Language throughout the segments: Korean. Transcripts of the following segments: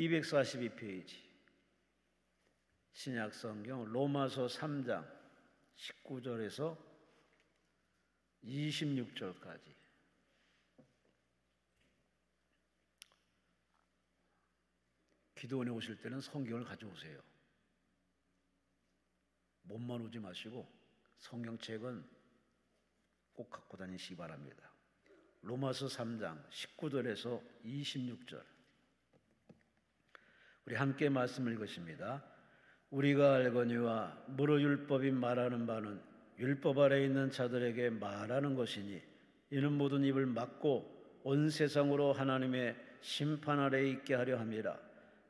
242페이지 신약성경 로마서 3장 19절에서 26절까지. 기도원에 오실 때는 성경을 가져오세요. 몸만 오지 마시고 성경책은 꼭 갖고 다니시기 바랍니다. 로마서 3장 19절에서 26절 우리 함께 말씀을 읽으십니다. 우리가 알거니와 무릇 율법이 말하는 바는 율법 아래 있는 자들에게 말하는 것이니 이는 모든 입을 막고 온 세상으로 하나님의 심판 아래 있게 하려 함이라.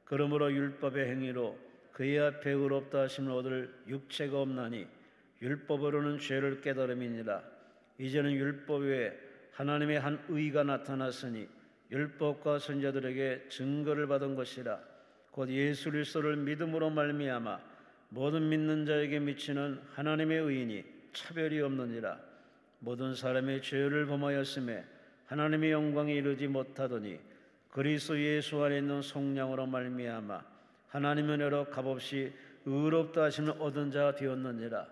그러므로 율법의 행위로 그의 앞에 의롭다 하심을 얻을 육체가 없나니 율법으로는 죄를 깨달음이니라. 이제는 율법 외에 하나님의 한 의가 나타났으니 율법과 선지자들에게 증거를 받은 것이라. 곧 예수 그리스도를 믿음으로 말미암아 모든 믿는 자에게 미치는 하나님의 의인이 차별이 없느니라. 모든 사람의 죄를 범하였음에 하나님의 영광에 이르지 못하더니 그리스도 예수 안에 있는 속량으로 말미암아 하나님의 은혜로 값없이 의롭다 하심을 얻은 자가 되었느니라.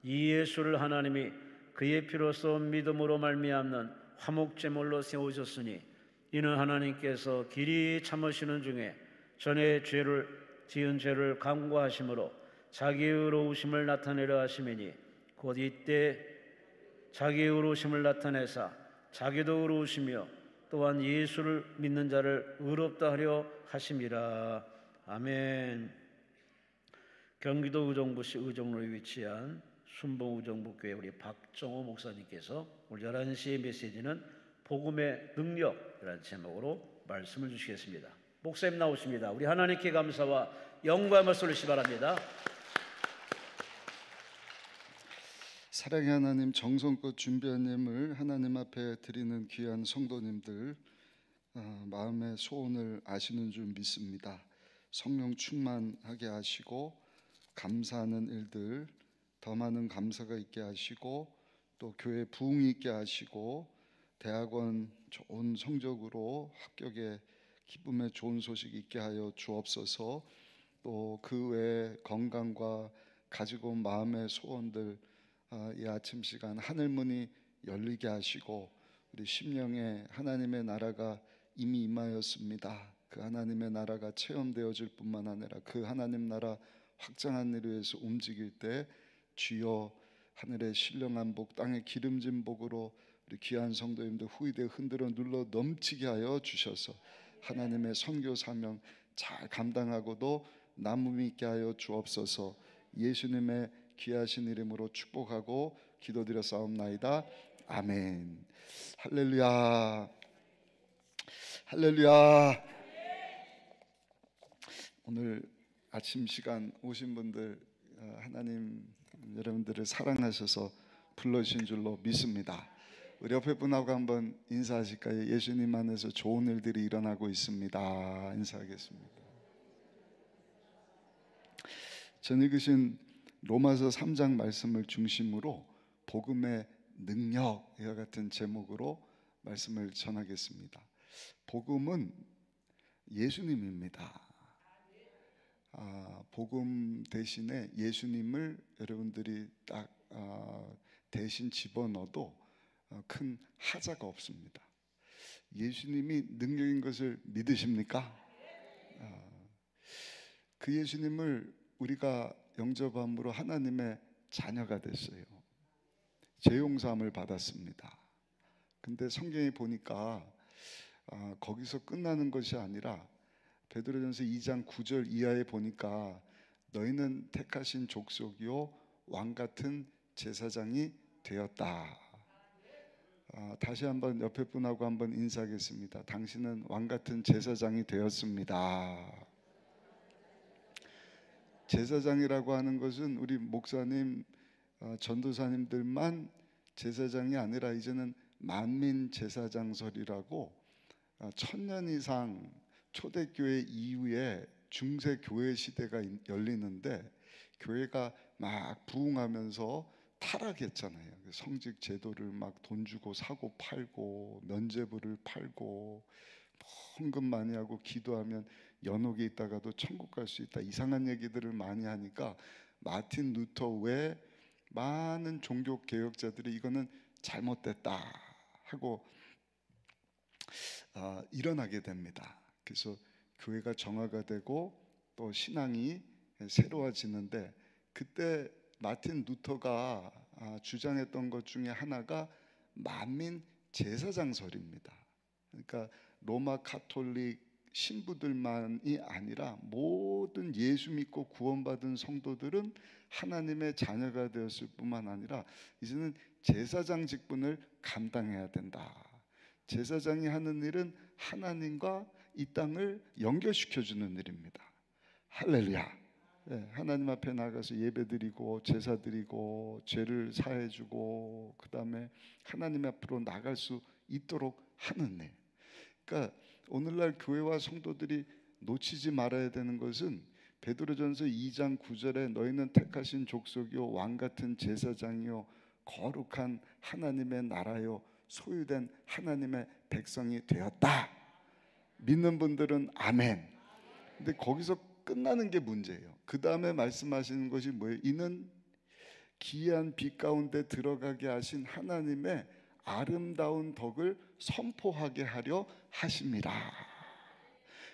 이 예수를 하나님이 그의 피로써 믿음으로 말미암는 화목제물로 세우셨으니 이는 하나님께서 길이 참으시는 중에 전에 지은 죄를 간구하심으로 자기의 의로우심을 나타내려 하심이니 곧 이때 자기의 의로우심을 나타내사 자기도 의로우시며 또한 예수를 믿는 자를 의롭다 하려 하심이라. 아멘. 경기도 의정부시 의정로에 위치한 순봉의정부교회 우리 박정호 목사님께서 오늘 11시의 메시지는 복음의 능력이라는 제목으로 말씀을 주시겠습니다. 목사님 나오십니다. 우리 하나님께 감사와 영광을 돌리시 바랍니다. 사랑의 하나님, 정성껏 준비한 예물 하나님 앞에 드리는 귀한 성도님들, 마음의 소원을 아시는 줄 믿습니다. 성령 충만하게 하시고 감사하는 일들 더 많은 감사가 있게 하시고 또 교회 부흥이 있게 하시고 대학원 좋은 성적으로 합격에 기쁨의 좋은 소식 있게 하여 주옵소서. 또 그 외에 건강과 가지고 온 마음의 소원들 이 아침 시간 하늘문이 열리게 하시고 우리 심령에 하나님의 나라가 이미 임하였습니다. 그 하나님의 나라가 체험되어질 뿐만 아니라 그 하나님 나라 확장한 일을 위해서 움직일 때 주여 하늘의 신령한 복 땅의 기름진 복으로 우리 귀한 성도님들 후이대 흔들어 눌러 넘치게 하여 주셔서 하나님의 선교 사명 잘 감당하고도 남음 있게 하여 주옵소서. 예수님의 귀하신 이름으로 축복하고 기도드려 싸움나이다. 아멘. 할렐루야. 할렐루야. 오늘 아침 시간 오신 분들 하나님 여러분들을 사랑하셔서 불러주신 줄로 믿습니다. 우리 옆에 분하고 한번 인사하실까요? 예수님 안에서 좋은 일들이 일어나고 있습니다. 인사하겠습니다. 전 읽으신 로마서 3장 말씀을 중심으로 복음의 능력과 같은 제목으로 말씀을 전하겠습니다. 복음은 예수님입니다. 복음 대신에 예수님을 여러분들이 딱 대신 집어넣어도 큰 하자가 없습니다. 예수님이 능력인 것을 믿으십니까? 그 예수님을 우리가 영접함으로 하나님의 자녀가 됐어요. 죄 용서함을 받았습니다. 근데 성경에 보니까 거기서 끝나는 것이 아니라 베드로전서 2장 9절 이하에 보니까 너희는 택하신 족속이요 왕같은 제사장이 되었다. 다시 한번 옆에 분하고 한번 인사하겠습니다. 당신은 왕같은 제사장이 되었습니다. 제사장이라고 하는 것은 우리 목사님, 전도사님들만 제사장이 아니라 이제는 만민 제사장설이라고 1000년 이상 초대교회 이후에 중세교회 시대가 열리는데 교회가 막 부흥하면서 타락했잖아요. 성직 제도를 막 돈 주고 사고 팔고 면죄부를 팔고 헌금 많이 하고 기도하면 연옥에 있다가도 천국 갈 수 있다, 이상한 얘기들을 많이 하니까 마틴 루터 외 많은 종교 개혁자들이 이거는 잘못됐다 하고 일어나게 됩니다. 그래서 교회가 정화가 되고 또 신앙이 새로워지는데, 그때 마틴 루터가 주장했던 것 중에 하나가 만민 제사장설입니다. 그러니까 로마 가톨릭 신부들만이 아니라 모든 예수 믿고 구원받은 성도들은 하나님의 자녀가 되었을 뿐만 아니라 이제는 제사장 직분을 감당해야 된다. 제사장이 하는 일은 하나님과 이 땅을 연결시켜주는 일입니다. 할렐루야. 하나님 앞에 나가서 예배드리고 제사드리고 죄를 사해주고 그 다음에 하나님 앞으로 나갈 수 있도록 하는 일. 그러니까 오늘날 교회와 성도들이 놓치지 말아야 되는 것은 베드로전서 2장 9절에 너희는 택하신 족속이요 왕같은 제사장이요 거룩한 하나님의 나라요 소유된 하나님의 백성이 되었다. 믿는 분들은 아멘. 근데 거기서 끝나는 게 문제예요. 그 다음에 말씀하시는 것이 뭐예요? 이는 기이한 빛 가운데 들어가게 하신 하나님의 아름다운 덕을 선포하게 하려 하심이라.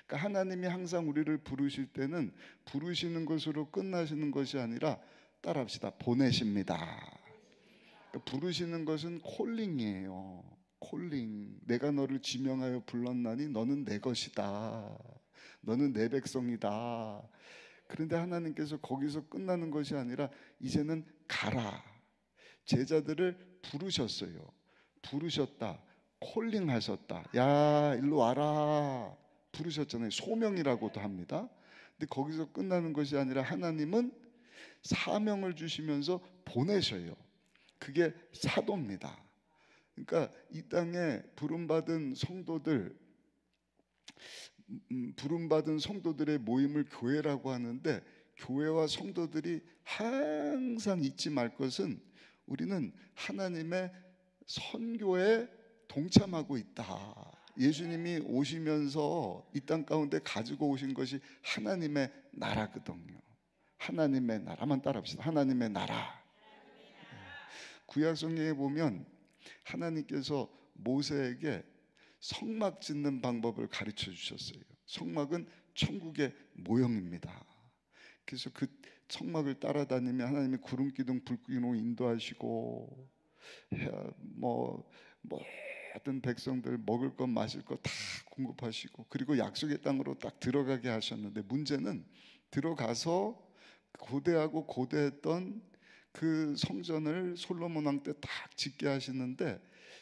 그러니까 하나님이 항상 우리를 부르실 때는 부르시는 것으로 끝나시는 것이 아니라, 따라합시다, 보내십니다. 그러니까 부르시는 것은 콜링이에요. 콜링. 내가 너를 지명하여 불렀나니 너는 내 것이다. 너는 내 백성이다. 그런데 하나님께서 거기서 끝나는 것이 아니라 이제는 가라. 제자들을 부르셨어요. 부르셨다. 콜링하셨다. 야, 일로 와라. 부르셨잖아요. 소명이라고도 합니다. 근데 거기서 끝나는 것이 아니라 하나님은 사명을 주시면서 보내셔요. 그게 사도입니다. 그러니까 이 땅에 부름받은 성도들의 모임을 교회라고 하는데, 교회와 성도들이 항상 잊지 말 것은 우리는 하나님의 선교에 동참하고 있다. 예수님이 오시면서 이 땅 가운데 가지고 오신 것이 하나님의 나라거든요. 하나님의 나라만 따라합시다. 하나님의 나라. 구약 성경에 보면 하나님께서 모세에게 성막 짓는 방법을 가르쳐 주셨어요. 성막은 천국의 모형입니다. 그래서 그 성막을 따라다니면 하나님이 구름 기둥 불 기둥으로 인도하시고 모든 백성들 먹을 것 마실 것 다 공급하시고, 그리고 약속의 땅으로 딱 들어가게 하셨는데, 문제는 들어가서 고대하고 고대했던 그 성전을 솔로몬 왕 때 딱 짓게 하시는데,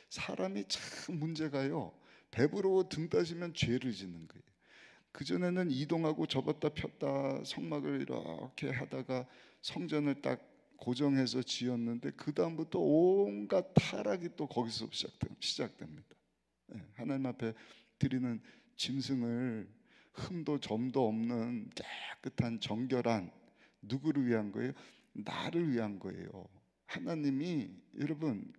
사람이 참 문제가요, 배부르고 등 따시면 죄를 짓는 거예요. 그전에는 이동하고 접었다 폈다 성막을 이렇게 하다가 성전을 딱 고정해서 지었는데, 그 다음부터 온갖 타락이 또 거기서 시작됩니다. 하나님 앞에 드리는 짐승을 흠도 점도 없는 깨끗한 정결한, 누구를 위한 거예요? 나를 위한 거예요. 하나님이, 여러분,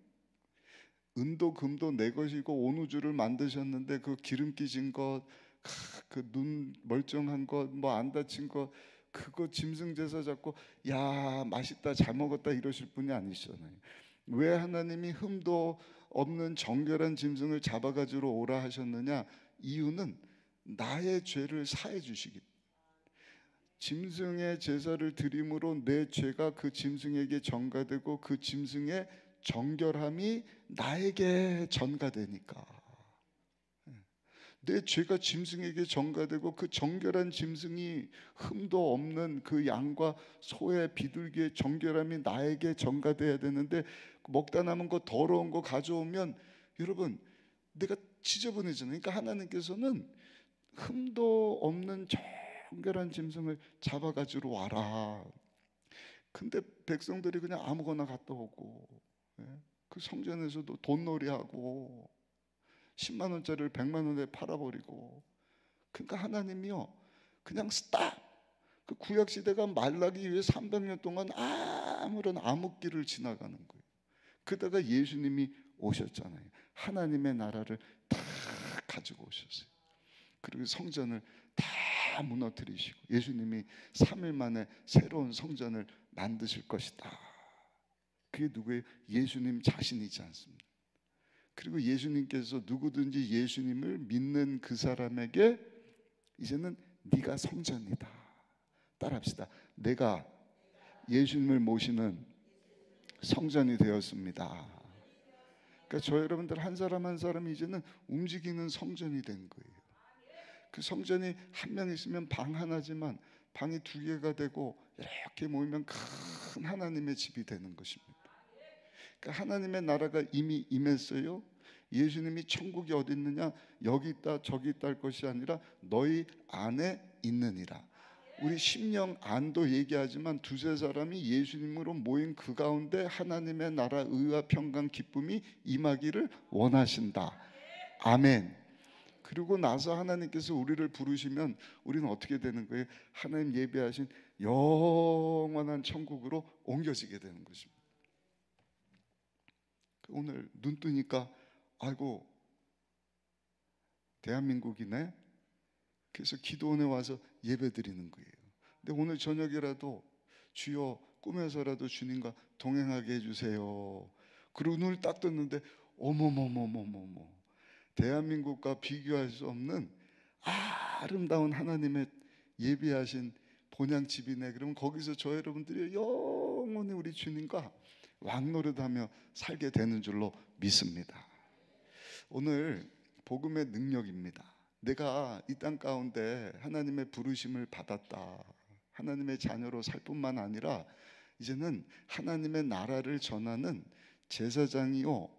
은도 금도 내 것이고 온 우주를 만드셨는데, 그 기름기 진 것, 그 눈 멀쩡한 것, 뭐 안 다친 것, 그거 짐승 제사 잡고 야 맛있다 잘 먹었다 이러실 분이 아니시잖아요. 왜 하나님이 흠도 없는 정결한 짐승을 잡아가지고 오라 하셨느냐? 이유는 나의 죄를 사해 주시기. 짐승의 제사를 드림으로 내 죄가 그 짐승에게 전가되고 그 짐승의 정결함이 나에게 전가되니까. 내 죄가 짐승에게 전가되고 그 정결한 짐승이 흠도 없는 그 양과 소의 비둘기의 정결함이 나에게 전가돼야 되는데, 먹다 남은 거 더러운 거 가져오면 여러분 내가 지저분해지는. 그러니까 하나님께서는 흠도 없는 정결한 짐승을 잡아가지고 와라. 근데 백성들이 그냥 아무거나 갔다 오고, 그 성전에서도 돈놀이하고 10만 원짜리를 100만 원에 팔아버리고. 그러니까 하나님이요 그냥 스탑. 그 구약 시대가 말라기 위해 300년 동안 아무런 암흑기를 지나가는 거예요. 그러다가 예수님이 오셨잖아요. 하나님의 나라를 다 가지고 오셨어요. 그리고 성전을 다 다 무너뜨리시고 예수님이 3일 만에 새로운 성전을 만드실 것이다. 그게 누구예요? 예수님 자신이지 않습니까? 그리고 예수님께서 누구든지 예수님을 믿는 그 사람에게 이제는 네가 성전이다. 따라합시다. 내가 예수님을 모시는 성전이 되었습니다. 그러니까 저 여러분들 한 사람 한 사람이 이제는 움직이는 성전이 된 거예요. 그 성전이 한 명 있으면 방 하나지만 방이 2개가 되고 이렇게 모이면 큰 하나님의 집이 되는 것입니다. 그러니까 하나님의 나라가 이미 임했어요. 예수님이 천국이 어디 있느냐, 여기 있다 저기 있다 할 것이 아니라 너희 안에 있느니라. 우리 심령 안도 얘기하지만 2-3 사람이 예수님으로 모인 그 가운데 하나님의 나라 의와 평강 기쁨이 임하기를 원하신다. 아멘. 그리고 나서 하나님께서 우리를 부르시면 우리는 어떻게 되는 거예요? 하나님 예비하신 영원한 천국으로 옮겨지게 되는 것입니다. 오늘 눈 뜨니까 아이고 대한민국이네. 그래서 기도원에 와서 예배 드리는 거예요. 근데 오늘 저녁이라도 주여 꿈에서라도 주님과 동행하게 해주세요. 그리고 눈을 딱 떴는데 어머머머머머머, 대한민국과 비교할 수 없는 아름다운 하나님의 예비하신 본향집이네. 그러면 거기서 저 여러분들이 영원히 우리 주님과 왕노릇하며 살게 되는 줄로 믿습니다. 오늘 복음의 능력입니다. 내가 이 땅 가운데 하나님의 부르심을 받았다, 하나님의 자녀로 살 뿐만 아니라 이제는 하나님의 나라를 전하는 제사장이요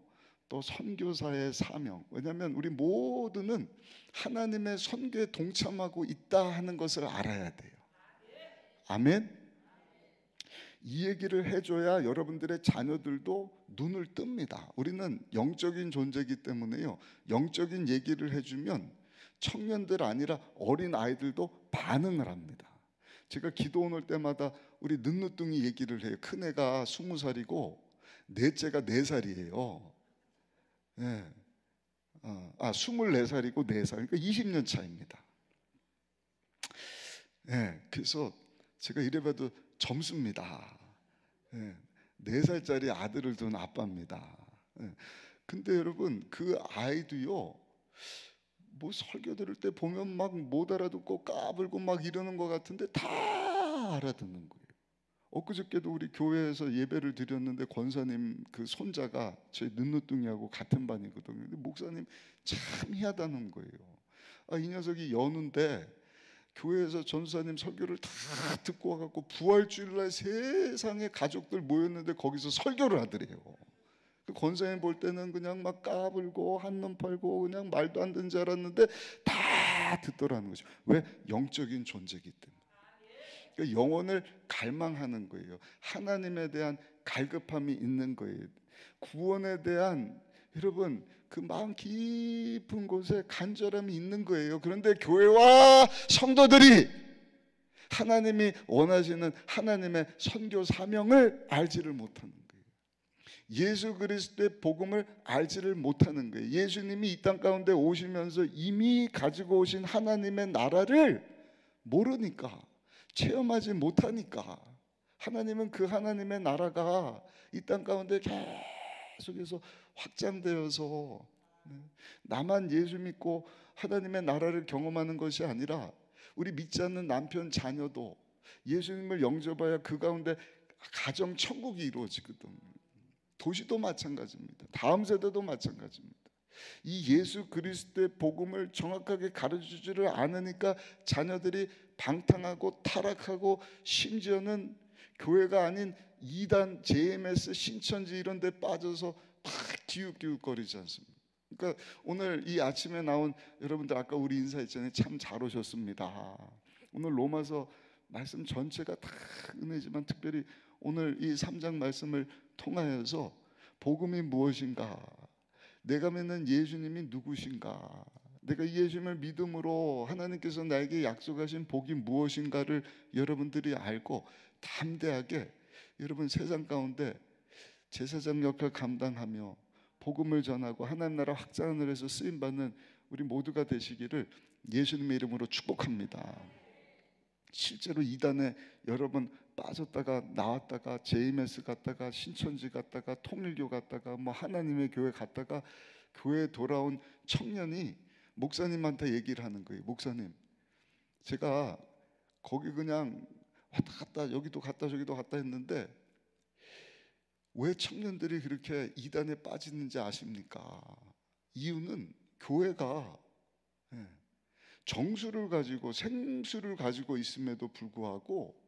또 선교사의 사명. 왜냐하면 우리 모두는 하나님의 선교에 동참하고 있다 하는 것을 알아야 돼요. 아멘. 이 얘기를 해줘야 여러분들의 자녀들도 눈을 뜹니다. 우리는 영적인 존재이기 때문에요, 영적인 얘기를 해주면 청년들 아니라 어린 아이들도 반응을 합니다. 제가 기도원 올 때마다 우리 늦누뚱이 얘기를 해요. 큰애가 20살이고 넷째가 4살이에요. 네. 24살이고 4살, 그러니까 20년 차입니다. 네. 그래서 제가 이래봐도 젊습니다. 네. 4살짜리 아들을 둔 아빠입니다. 네. 근데 여러분 그 아이도요, 뭐 설교 들을 때 보면 막 못 알아듣고 까불고 막 이러는 것 같은데 다 알아듣는 거예요. 엊그저께도 우리 교회에서 예배를 드렸는데 권사님 그 손자가 저희 늦누뚱이하고 같은 반이거든요. 근데 목사님 참 희하다는 거예요. 이 녀석이 연우인데 교회에서 전사님 설교를 다 듣고 와갖고 부활주일날 세상에 가족들 모였는데 거기서 설교를 하더래요. 그 권사님 볼 때는 그냥 막 까불고 한눈 팔고 그냥 말도 안 되는 줄 알았는데 다 듣더라는 거죠. 왜? 영적인 존재이기 때문에. 그러니까 영혼을 갈망하는 거예요. 하나님에 대한 갈급함이 있는 거예요. 구원에 대한 여러분 그 마음 깊은 곳에 간절함이 있는 거예요. 그런데 교회와 성도들이 하나님이 원하시는 하나님의 선교 사명을 알지를 못하는 거예요. 예수 그리스도의 복음을 알지를 못하는 거예요. 예수님이 이 땅 가운데 오시면서 이미 가지고 오신 하나님의 나라를 모르니까, 체험하지 못하니까, 하나님은 그 하나님의 나라가 이 땅 가운데 계속해서 확장되어서 나만 예수 믿고 하나님의 나라를 경험하는 것이 아니라 우리 믿지 않는 남편 자녀도 예수님을 영접해야 그 가운데 가정 천국이 이루어지거든요. 도시도 마찬가지입니다. 다음 세대도 마찬가지입니다. 이 예수 그리스도의 복음을 정확하게 가르쳐주지를 않으니까 자녀들이 방탕하고 타락하고 심지어는 교회가 아닌 이단, JMS, 신천지 이런 데 빠져서 막 기웃기웃거리지 않습니까? 그러니까 오늘 이 아침에 나온 여러분들 아까 우리 인사했잖아요. 참 잘 오셨습니다. 오늘 로마서 말씀 전체가 다 은혜지만 특별히 오늘 이 3장 말씀을 통하여서 복음이 무엇인가, 내가 믿는 예수님이 누구신가, 내가 이 예수님을 믿음으로 하나님께서 나에게 약속하신 복이 무엇인가를 여러분들이 알고 담대하게 여러분 세상 가운데 제사장 역할 감당하며 복음을 전하고 하나님 나라 확장을 해서 쓰임받는 우리 모두가 되시기를 예수님의 이름으로 축복합니다. 실제로 이단에 여러 번 빠졌다가 나왔다가 JMS 갔다가 신천지 갔다가 통일교 갔다가 뭐 하나님의 교회 갔다가 교회에 돌아온 청년이 목사님한테 얘기를 하는 거예요. 목사님, 제가 거기 그냥 왔다 갔다 여기도 갔다 저기도 갔다 했는데 왜 청년들이 그렇게 이단에 빠지는지 아십니까? 이유는 교회가 정수를 가지고 생수를 가지고 있음에도 불구하고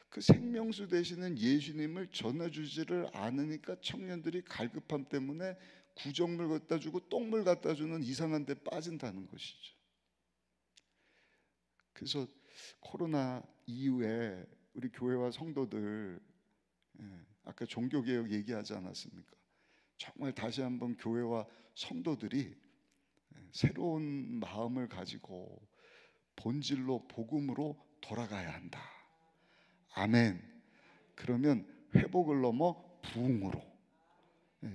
그 생명수 되시는 예수님을 전해주지를 않으니까 청년들이 갈급함 때문에 구정물 갖다 주고 똥물 갖다 주는 이상한 데 빠진다는 것이죠. 그래서 코로나 이후에 우리 교회와 성도들, 아까 종교개혁 얘기하지 않았습니까? 정말 다시 한번 교회와 성도들이 새로운 마음을 가지고 본질로 복음으로 돌아가야 한다. 아멘. 그러면 회복을 넘어 부흥으로,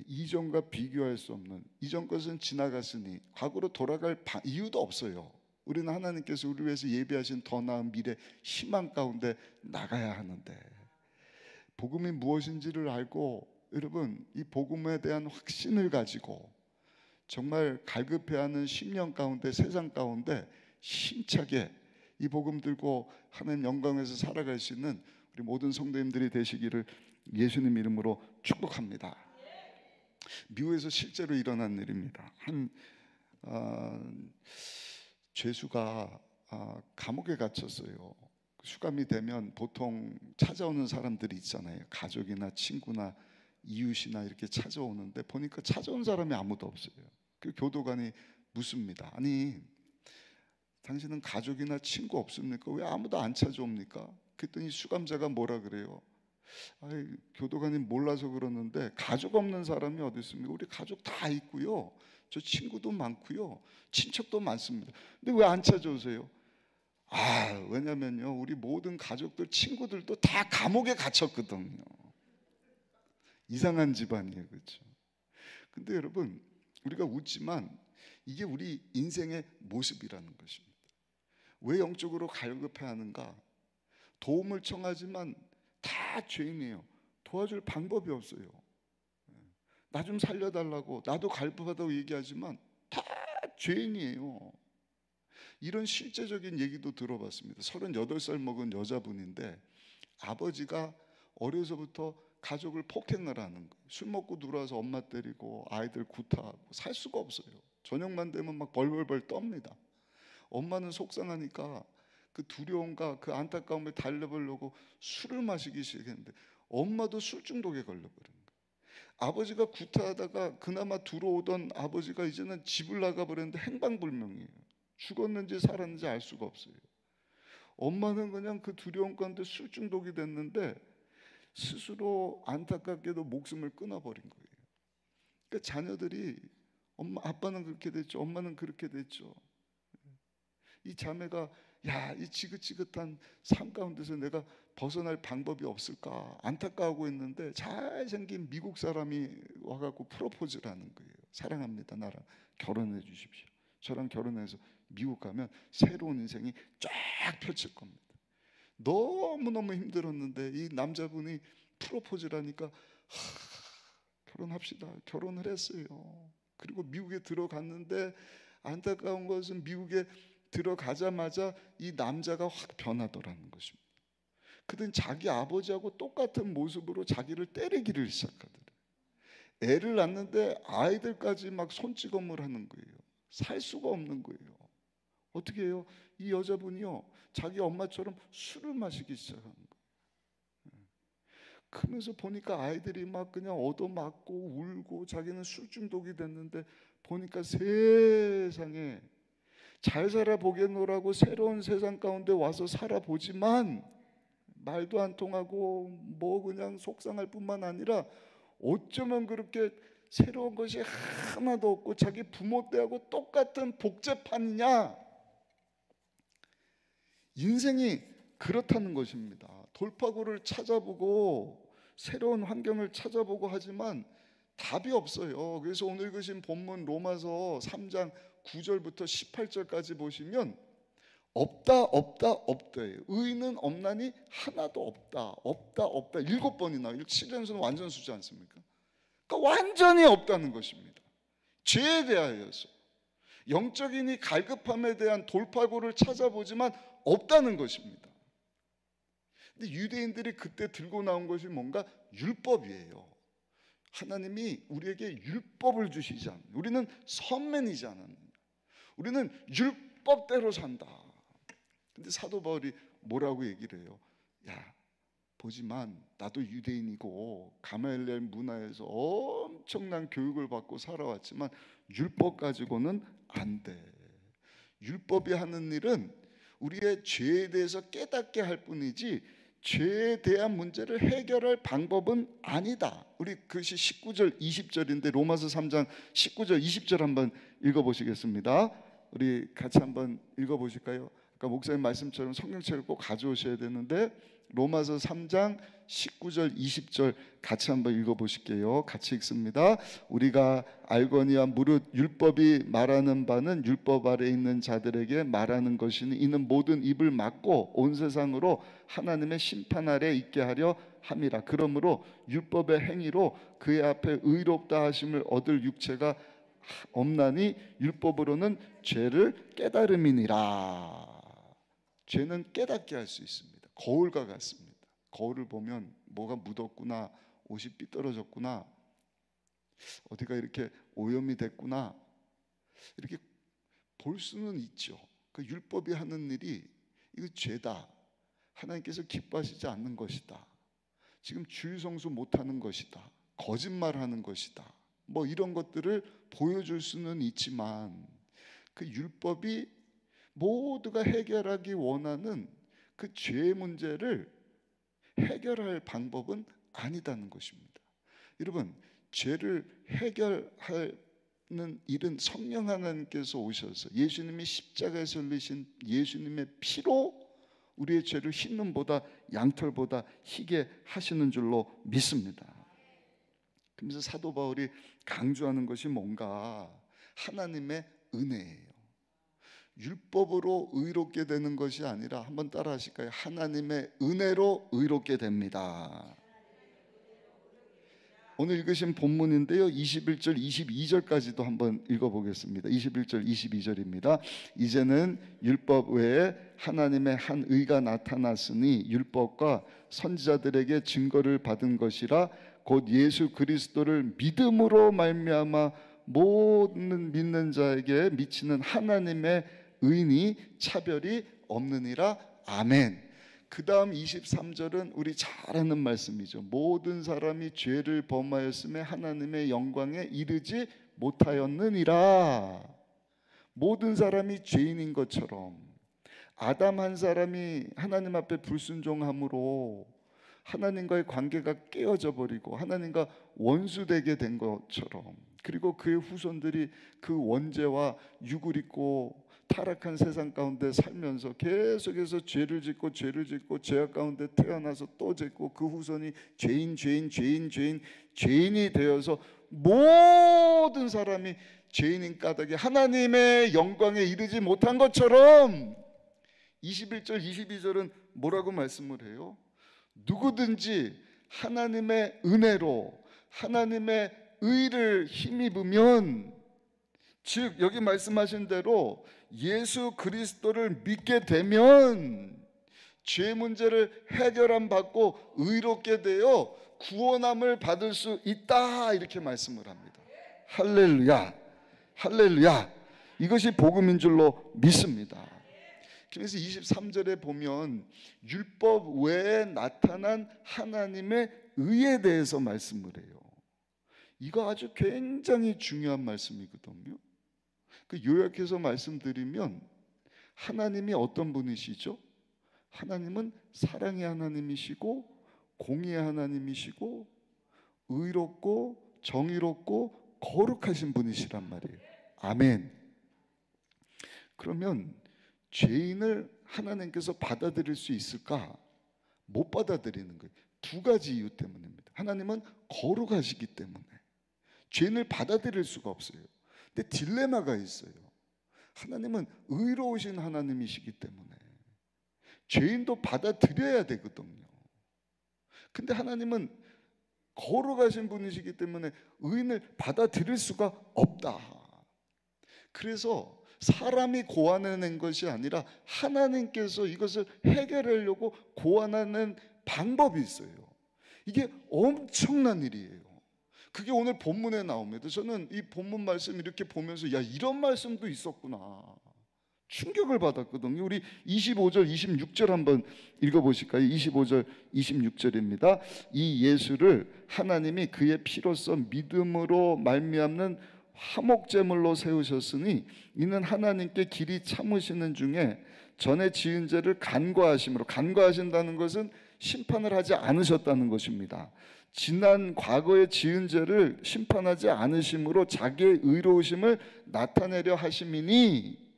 이전과 비교할 수 없는, 이전 것은 지나갔으니 과거로 돌아갈 이유도 없어요. 우리는 하나님께서 우리 위해서 예비하신 더 나은 미래 희망 가운데 나가야 하는데, 복음이 무엇인지를 알고 여러분 이 복음에 대한 확신을 가지고 정말 갈급해하는 심령 가운데, 세상 가운데 힘차게 이 복음 들고 하나님 영광에서 살아갈 수 있는 우리 모든 성도님들이 되시기를 예수님 이름으로 축복합니다. 미국에서 실제로 일어난 일입니다. 한 죄수가 감옥에 갇혔어요. 수감이 되면 보통 찾아오는 사람들이 있잖아요. 가족이나 친구나 이웃이나 이렇게 찾아오는데 보니까 찾아온 사람이 아무도 없어요. 그 교도관이 묻습니다. 아니, 당신은 가족이나 친구 없습니까? 왜 아무도 안 찾아옵니까? 그랬더니 수감자가 뭐라 그래요? 아이, 교도관이 몰라서 그러는데 가족 없는 사람이 어디 있습니까? 우리 가족 다 있고요, 저 친구도 많고요, 친척도 많습니다. 근데 왜 안 찾아오세요? 왜냐면요, 우리 모든 가족들, 친구들도 다 감옥에 갇혔거든요. 이상한 집안이에요, 그렇죠? 근데 여러분, 우리가 웃지만 이게 우리 인생의 모습이라는 것입니다. 왜 영적으로 갈급해하는가? 도움을 청하지만 다 죄인이에요. 도와줄 방법이 없어요. 나 좀 살려달라고, 나도 갈급하다고 얘기하지만 다 죄인이에요. 이런 실제적인 얘기도 들어봤습니다. 38살 먹은 여자분인데 아버지가 어려서부터 가족을 폭행을 하는 거예요. 술 먹고 들어와서 엄마 때리고 아이들 구타하고 살 수가 없어요. 저녁만 되면 막 벌벌벌 떱니다. 엄마는 속상하니까 그 두려움과 그 안타까움을 달래보려고 술을 마시기 시작했는데 엄마도 술 중독에 걸려버린 거예요. 아버지가 구타하다가 그나마 들어오던 아버지가 이제는 집을 나가버렸는데 행방불명이에요. 죽었는지 살았는지 알 수가 없어요. 엄마는 그냥 그 두려움 가운데 술 중독이 됐는데 스스로 안타깝게도 목숨을 끊어버린 거예요. 그러니까 자녀들이 엄마, 아빠는 그렇게 됐죠, 엄마는 그렇게 됐죠. 이 자매가 이 지긋지긋한 삶 가운데서 내가 벗어날 방법이 없을까 안타까워하고 있는데 잘생긴 미국 사람이 와갖고 프로포즈를 하는 거예요. 사랑합니다, 나랑 결혼해 주십시오. 저랑 결혼해서 미국 가면 새로운 인생이 쫙 펼칠 겁니다. 너무너무 힘들었는데 이 남자분이 프로포즈를 하니까 결혼합시다, 결혼을 했어요. 그리고 미국에 들어갔는데 안타까운 것은 미국에 들어가자마자 이 남자가 확 변하더라는 것입니다. 그는 자기 아버지하고 똑같은 모습으로 자기를 때리기를 시작하더래요. 애를 낳는데 아이들까지 막 손찌검을 하는 거예요. 살 수가 없는 거예요. 어떻게 해요? 이 여자분이요, 자기 엄마처럼 술을 마시기 시작한 거예요. 그러면서 보니까 아이들이 막 그냥 얻어맞고 울고 자기는 술 중독이 됐는데 보니까 세상에 잘 살아보겠노라고 새로운 세상 가운데 와서 살아보지만 말도 안 통하고 뭐 그냥 속상할 뿐만 아니라 어쩌면 그렇게 새로운 것이 하나도 없고 자기 부모 때하고 똑같은 복제판이냐? 인생이 그렇다는 것입니다. 돌파구를 찾아보고 새로운 환경을 찾아보고 하지만 답이 없어요. 그래서 오늘 읽으신 본문 로마서 3장 9절부터 18절까지 보시면 없다 없다 없다예요. 의는 없나니 하나도 없다 없다 없다 7번이나 7연속은 완전 수지 않습니까? 그러니까 완전히 없다는 것입니다. 죄에 대하여서 영적인 이 갈급함에 대한 돌파구를 찾아보지만 없다는 것입니다. 근데 유대인들이 그때 들고 나온 것이 뭔가 율법이에요. 하나님이 우리에게 율법을 주시지 않는, 우리는 선맨이지 않았느냐, 우리는 율법대로 산다. 근데 사도 바울이 뭐라고 얘기를 해요? 야, 보지만 나도 유대인이고 가말리엘 문화에서 엄청난 교육을 받고 살아왔지만 율법 가지고는 안 돼. 율법이 하는 일은 우리의 죄에 대해서 깨닫게 할 뿐이지 죄에 대한 문제를 해결할 방법은 아니다. 우리 그것이 19절 20절인데 로마서 3장 19절 20절 한번 읽어보시겠습니다. 우리 같이 한번 읽어보실까요? 아까 목사님 말씀처럼 성경책을 꼭 가져오셔야 되는데 로마서 3장 19절 20절 같이 한번 읽어보실게요. 같이 읽습니다. 우리가 알거니와 무릇 율법이 말하는 바는 율법 아래 있는 자들에게 말하는 것이니 이는 모든 입을 막고 온 세상으로 하나님의 심판 아래 있게 하려 함이라. 그러므로 율법의 행위로 그의 앞에 의롭다 하심을 얻을 육체가 없나니 율법으로는 죄를 깨달음이니라. 죄는 깨닫게 할 수 있습니다. 거울과 같습니다. 거울을 보면 뭐가 묻었구나, 옷이 삐뚤어졌구나, 어디가 이렇게 오염이 됐구나, 이렇게 볼 수는 있죠. 그 율법이 하는 일이 이거 죄다, 하나님께서 기뻐하시지 않는 것이다, 지금 주일 성수 못하는 것이다, 거짓말하는 것이다, 뭐 이런 것들을 보여줄 수는 있지만 그 율법이 모두가 해결하기 원하는 그 죄의 문제를 해결할 방법은 아니다는 것입니다. 여러분, 죄를 해결하는 일은 성령 하나님께서 오셔서 예수님이 십자가에서 흘리신 예수님의 피로 우리의 죄를 흰눈보다 양털보다 희게 하시는 줄로 믿습니다. 그러면서 사도 바울이 강조하는 것이 뭔가 하나님의 은혜예요. 율법으로 의롭게 되는 것이 아니라, 한번 따라 하실까요? 하나님의 은혜로 의롭게 됩니다. 오늘 읽으신 본문인데요, 21절 22절까지도 한번 읽어보겠습니다. 21절 22절입니다. 이제는 율법 외에 하나님의 한 의가 나타났으니 율법과 선지자들에게 증거를 받은 것이라 곧 예수 그리스도를 믿음으로 말미암아 모든 믿는 자에게 미치는 하나님의 의인이 차별이 없느니라. 아멘. 그 다음 23절은 우리 잘 아는 말씀이죠. 모든 사람이 죄를 범하였음에 하나님의 영광에 이르지 못하였느니라. 모든 사람이 죄인인 것처럼 아담 한 사람이 하나님 앞에 불순종함으로 하나님과의 관계가 깨어져 버리고 하나님과 원수되게 된 것처럼, 그리고 그의 후손들이 그 원죄와 육을 입고 타락한 세상 가운데 살면서 계속해서 죄를 짓고 죄악 가운데 태어나서 또 짓고 그 후손이 죄인이 되어서 모든 사람이 죄인인 까닭에 하나님의 영광에 이르지 못한 것처럼 21절 22절은 뭐라고 말씀을 해요? 누구든지 하나님의 은혜로 하나님의 의를 힘입으면, 즉 여기 말씀하신 대로 예수 그리스도를 믿게 되면 죄 문제를 해결함 받고 의롭게 되어 구원함을 받을 수 있다, 이렇게 말씀을 합니다. 할렐루야, 할렐루야. 이것이 복음인 줄로 믿습니다. 그래서 23절에 보면 율법 외에 나타난 하나님의 의에 대해서 말씀을 해요. 이거 아주 굉장히 중요한 말씀이거든요. 그 요약해서 말씀드리면 하나님이 어떤 분이시죠? 하나님은 사랑의 하나님이시고 공의의 하나님이시고 의롭고 정의롭고 거룩하신 분이시란 말이에요. 아멘. 그러면 죄인을 하나님께서 받아들일 수 있을까? 못 받아들이는 거예요. 두 가지 이유 때문입니다. 하나님은 거룩하시기 때문에 죄인을 받아들일 수가 없어요. 근데 딜레마가 있어요. 하나님은 의로우신 하나님이시기 때문에 죄인도 받아들여야 되거든요. 근데 하나님은 거룩하신 분이시기 때문에 의인을 받아들일 수가 없다. 그래서 사람이 고안해낸 것이 아니라 하나님께서 이것을 해결하려고 고안하는 방법이 있어요. 이게 엄청난 일이에요. 그게 오늘 본문에 나옵니다. 저는 이 본문 말씀 이렇게 보면서 야, 이런 말씀도 있었구나, 충격을 받았거든요. 우리 25절 26절 한번 읽어보실까요? 25절 26절입니다. 이 예수를 하나님이 그의 피로써 믿음으로 말미암는 화목제물로 세우셨으니 이는 하나님께 길이 참으시는 중에 전에 지은 죄를 간과하심으로, 간과하신다는 것은 심판을 하지 않으셨다는 것입니다. 지난 과거에 지은 죄를 심판하지 않으심으로 자기의 의로우심을 나타내려 하심이니,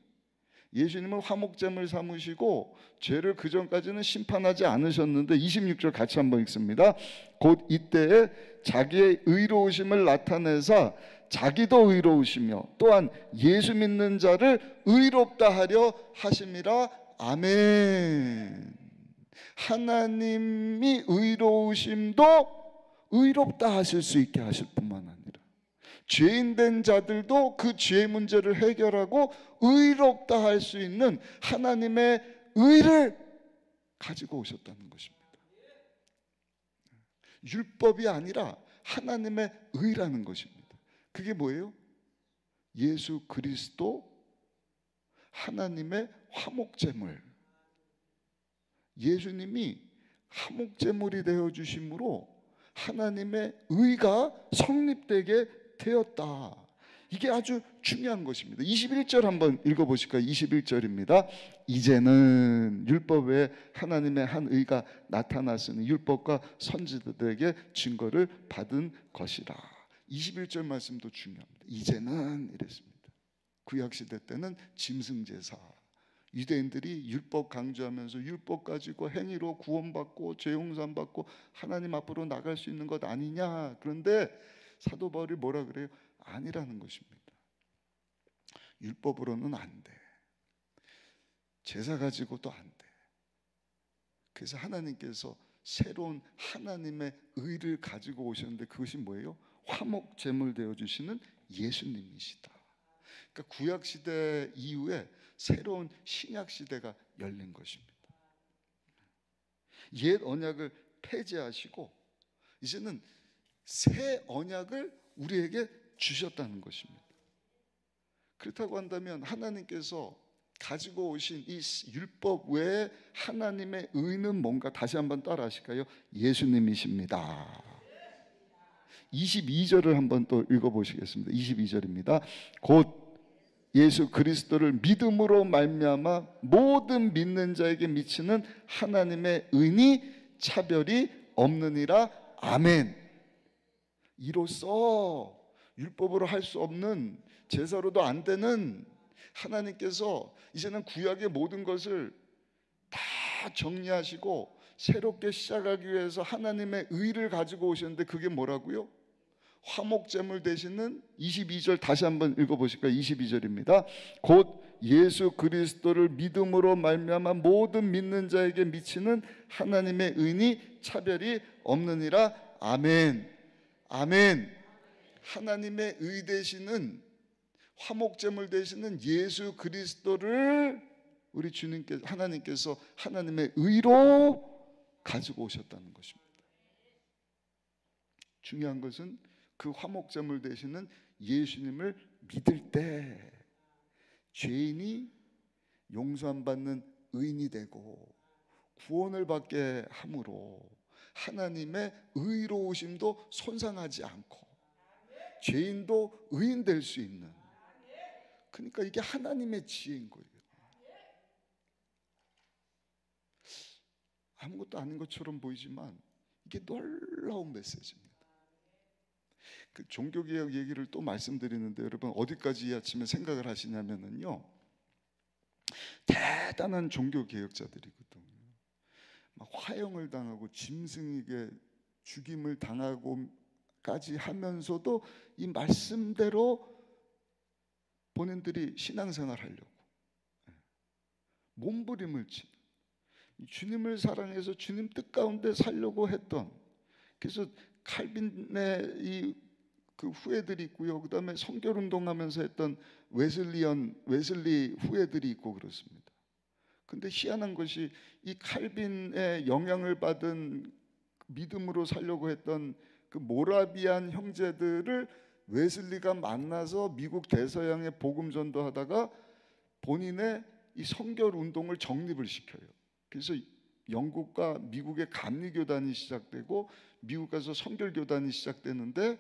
예수님은 화목제물 삼으시고 죄를 그전까지는 심판하지 않으셨는데 26절 같이 한번 읽습니다. 곧 이때에 자기의 의로우심을 나타내사 자기도 의로우시며 또한 예수 믿는 자를 의롭다 하려 하심이라. 아멘. 하나님이 의로우심도 의롭다 하실 수 있게 하실 뿐만 아니라 죄인된 자들도 그 죄의 문제를 해결하고 의롭다 할 수 있는 하나님의 의를 가지고 오셨다는 것입니다. 율법이 아니라 하나님의 의라는 것입니다. 그게 뭐예요? 예수 그리스도, 하나님의 화목제물. 예수님이 화목제물이 되어주심으로 하나님의 의가 성립되게 되었다. 이게 아주 중요한 것입니다. 21절 한번 읽어보실까요? 21절입니다. 이제는 율법에 하나님의 한 의가 나타났으니 율법과 선지자들에게 증거를 받은 것이라. 21절 말씀도 중요합니다. 이제는 이랬습니다. 구약시대 때는 짐승제사, 유대인들이 율법 강조하면서 율법 가지고 행위로 구원받고 죄용산 받고 하나님 앞으로 나갈 수 있는 것 아니냐. 그런데 사도 바울이 뭐라 그래요? 아니라는 것입니다. 율법으로는 안 돼. 제사 가지고도 안 돼. 그래서 하나님께서 새로운 하나님의 의를 가지고 오셨는데 그것이 뭐예요? 화목 제물 되어 주시는 예수님이시다. 그러니까 구약 시대 이후에 새로운 신약 시대가 열린 것입니다. 옛 언약을 폐지하시고 이제는 새 언약을 우리에게 주셨다는 것입니다. 그렇다고 한다면 하나님께서 가지고 오신 이 율법 외에 하나님의 의는 뭔가? 다시 한번 따라 하실까요? 예수님이십니다. 22절을 한번 또 읽어보시겠습니다. 22절입니다. 곧 예수 그리스도를 믿음으로 말미암아 모든 믿는 자에게 미치는 하나님의 의니 차별이 없느니라. 아멘. 이로써 율법으로 할 수 없는, 제사로도 안 되는 하나님께서 이제는 구약의 모든 것을 다 정리하시고 새롭게 시작하기 위해서 하나님의 의를 가지고 오셨는데 그게 뭐라고요? 화목제물 되시는 22절 다시 한번 읽어보실까요? 22절입니다. 곧 예수 그리스도를 믿음으로 말미암아 모든 믿는 자에게 미치는 하나님의 의니 차별이 없느니라. 아멘. 아멘. 하나님의 의 되시는, 화목제물 되시는 예수 그리스도를 우리 주님께서, 하나님께서 하나님의 의로 가지고 오셨다는 것입니다. 중요한 것은 그 화목제물 되시는 예수님을 믿을 때 죄인이 용서함 받는 의인이 되고 구원을 받게 함으로 하나님의 의로우심도 손상하지 않고 죄인도 의인 될 수 있는, 그러니까 이게 하나님의 지혜인 거예요. 아무것도 아닌 것처럼 보이지만 이게 놀라운 메시지입니다. 그 종교개혁 얘기를 또 말씀드리는데 여러분 어디까지 이 아침에 생각을 하시냐면요, 대단한 종교개혁자들이거든요. 막 화형을 당하고 짐승에게 죽임을 당하고까지 하면서도 이 말씀대로 본인들이 신앙생활 하려고, 몸부림을 치는, 주님을 사랑해서 주님 뜻 가운데 살려고 했던, 그래서 칼빈의 그 후예들이 있고요. 그다음에 성결 운동하면서 했던 웨슬리 후예들이 있고 그렇습니다. 근데 희한한 것이 이 칼빈의 영향을 받은 믿음으로 살려고 했던 그 모라비안 형제들을 웨슬리가 만나서 미국 대서양에 복음 전도하다가 본인의 이 성결 운동을 정립을 시켜요. 그래서 영국과 미국의 감리 교단이 시작되고 미국 가서 성결 교단이 시작되는데,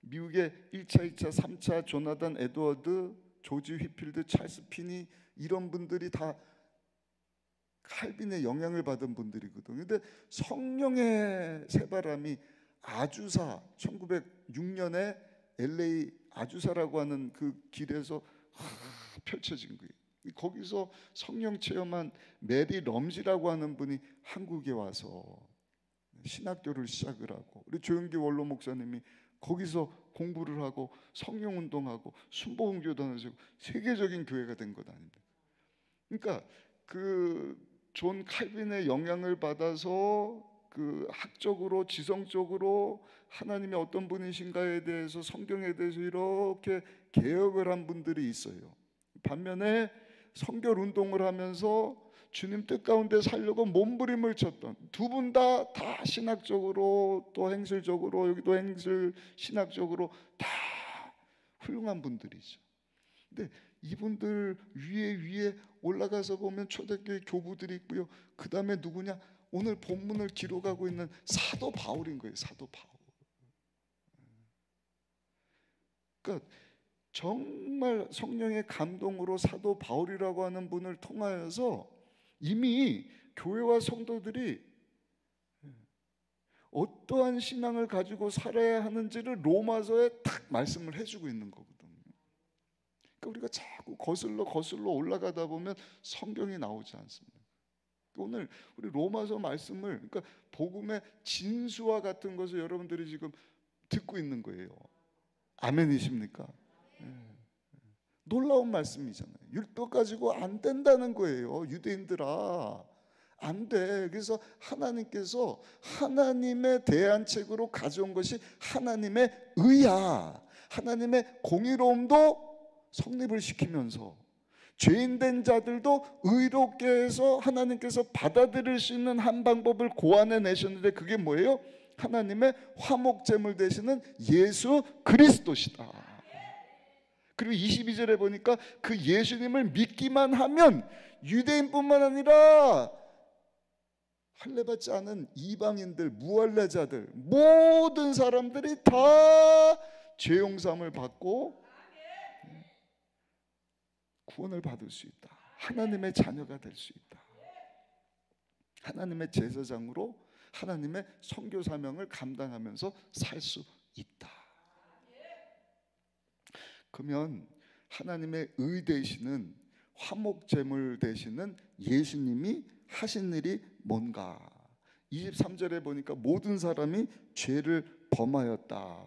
미국의 1차, 2차, 3차 조나단 에드워드, 조지 휘필드, 찰스 피니, 이런 분들이 다 칼빈의 영향을 받은 분들이거든요. 근데 성령의 새바람이 아주사, 1906년에 LA 아주사라고 하는 그 길에서 펼쳐진 거예요. 거기서 성령 체험한 메리 럼지라고 하는 분이 한국에 와서 신학교를 시작을 하고, 우리 조영기 원로 목사님이 거기서 공부를 하고 성령 운동하고 순복음 교단을 세우고 세계적인 교회가 된 것 아닙니까? 그러니까 그 존 칼빈의 영향을 받아서 그 학적으로 지성적으로 하나님이 어떤 분이신가에 대해서, 성경에 대해서 이렇게 개혁을 한 분들이 있어요. 반면에 성결 운동을 하면서 주님 뜻 가운데 살려고 몸부림을 쳤던 두 분 다 신학적으로 또 행실적으로, 여기도 행실 신학적으로 다 훌륭한 분들이죠. 근데 이분들 위에 올라가서 보면 초대교회 교부들이 있고요. 그 다음에 누구냐? 오늘 본문을 기록하고 있는 사도 바울인 거예요. 사도 바울. 그러니까 정말 성령의 감동으로 사도 바울이라고 하는 분을 통하여서 이미 교회와 성도들이 어떠한 신앙을 가지고 살아야 하는지를 로마서에 딱 말씀을 해주고 있는 거거든요. 그러니까 우리가 자꾸 거슬러 올라가다 보면 성경이 나오지 않습니다. 오늘 우리 로마서 말씀을, 그러니까 복음의 진수와 같은 것을 여러분들이 지금 듣고 있는 거예요. 아멘이십니까? 놀라운 말씀이잖아요. 율법 가지고 안 된다는 거예요. 유대인들아, 안 돼. 그래서 하나님께서 하나님의 대안책으로 가져온 것이 하나님의 의야. 하나님의 공의로움도 성립을 시키면서 죄인된 자들도 의롭게 해서 하나님께서 받아들일 수 있는 한 방법을 고안해 내셨는데, 그게 뭐예요? 하나님의 화목제물 되시는 예수 그리스도시다. 그리고 22절에 보니까 그 예수님을 믿기만 하면 유대인뿐만 아니라 할례받지 않은 이방인들, 무할례자들, 모든 사람들이 다 죄용삼을 받고 구원을 받을 수 있다. 하나님의 자녀가 될 수 있다. 하나님의 제사장으로 하나님의 선교 사명을 감당하면서 살 수 있다. 그러면 하나님의 의 되시는, 화목제물 되시는 예수님이 하신 일이 뭔가? 23절에 보니까 모든 사람이 죄를 범하였다.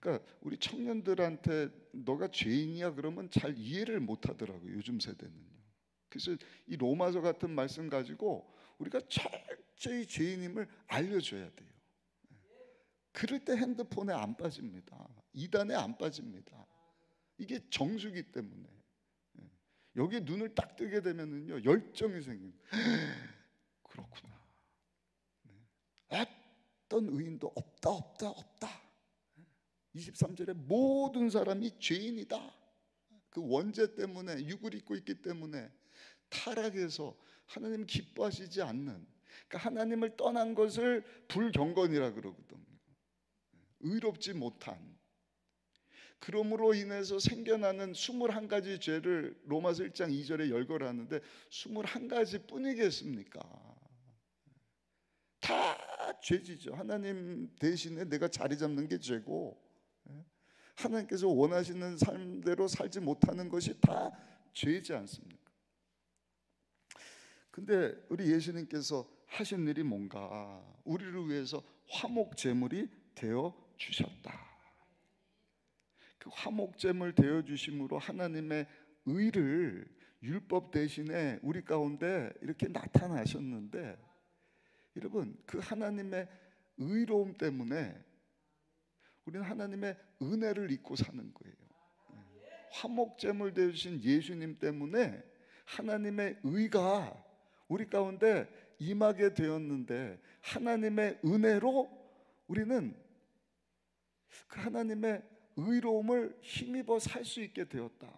그러니까 우리 청년들한테 너가 죄인이야 그러면 잘 이해를 못 하더라고요, 요즘 세대는요. 그래서 이 로마서 같은 말씀 가지고 우리가 철저히 죄인임을 알려줘야 돼요. 그럴 때 핸드폰에 안 빠집니다. 이단에 안 빠집니다. 이게 정수기 때문에. 여기 눈을 딱 뜨게 되면은요, 열정이 생깁니다. 그렇구나. 어떤 의인도 없다. 23절에 모든 사람이 죄인이다. 그 원죄 때문에, 육을 입고 있기 때문에 타락해서 하나님 기뻐하시지 않는, 그러니까 하나님을 떠난 것을 불경건이라 그러거든요. 의롭지 못한, 그러므로 인해서 생겨나는 21가지 죄를 로마서 1장 2절에 열거하는데 21가지 뿐이겠습니까? 다 죄지죠. 하나님 대신에 내가 자리 잡는 게 죄고, 하나님께서 원하시는 삶대로 살지 못하는 것이 다 죄지 않습니까? 근데 우리 예수님께서 하신 일이 뭔가? 우리를 위해서 화목제물이 되어 주셨다. 그 화목제물 되어 주심으로 하나님의 의를 율법 대신에 우리 가운데 이렇게 나타나셨는데, 여러분, 그 하나님의 의로움 때문에 우리는 하나님의 은혜를 잊고 사는 거예요. 화목제물 되어주신 예수님 때문에 하나님의 의가 우리 가운데 임하게 되었는데, 하나님의 은혜로 우리는 그 하나님의 의로움을 힘입어 살 수 있게 되었다.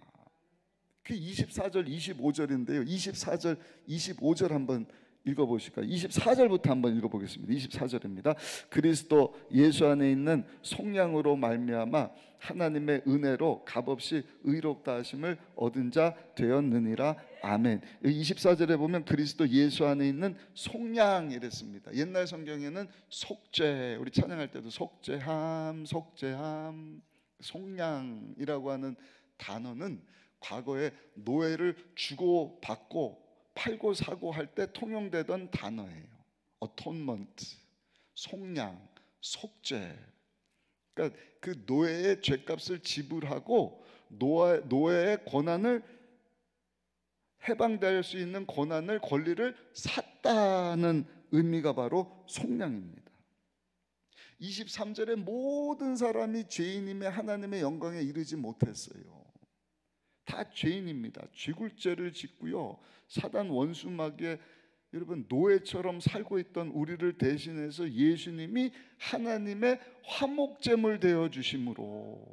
그 24절 25절인데요 24절 25절 한번 읽어보실까요? 24절부터 한번 읽어보겠습니다. 24절입니다. 그리스도 예수 안에 있는 속량으로 말미암아 하나님의 은혜로 값없이 의롭다 하심을 얻은 자 되었느니라. 아멘. 24절에 보면 그리스도 예수 안에 있는 속량 이랬습니다. 옛날 성경에는 속죄, 우리 찬양할 때도 속죄함, 속죄함, 속량이라고 하는 단어는 과거에 노예를 주고받고 팔고 사고 할 때 통용되던 단어예요. atonement, 속량, 속죄. 그러니까 그 노예의 죄값을 지불하고 노예의 권한을, 해방될 수 있는 권한을, 권리를 샀다는 의미가 바로 속량입니다. 23절에 모든 사람이 죄인임에 하나님의 영광에 이르지 못했어요. 다 죄인입니다. 죽을 죄를 짓고요, 사단 원수마귀의 여러분 노예처럼 살고 있던 우리를 대신해서 예수님이 하나님의 화목제물 되어 주심으로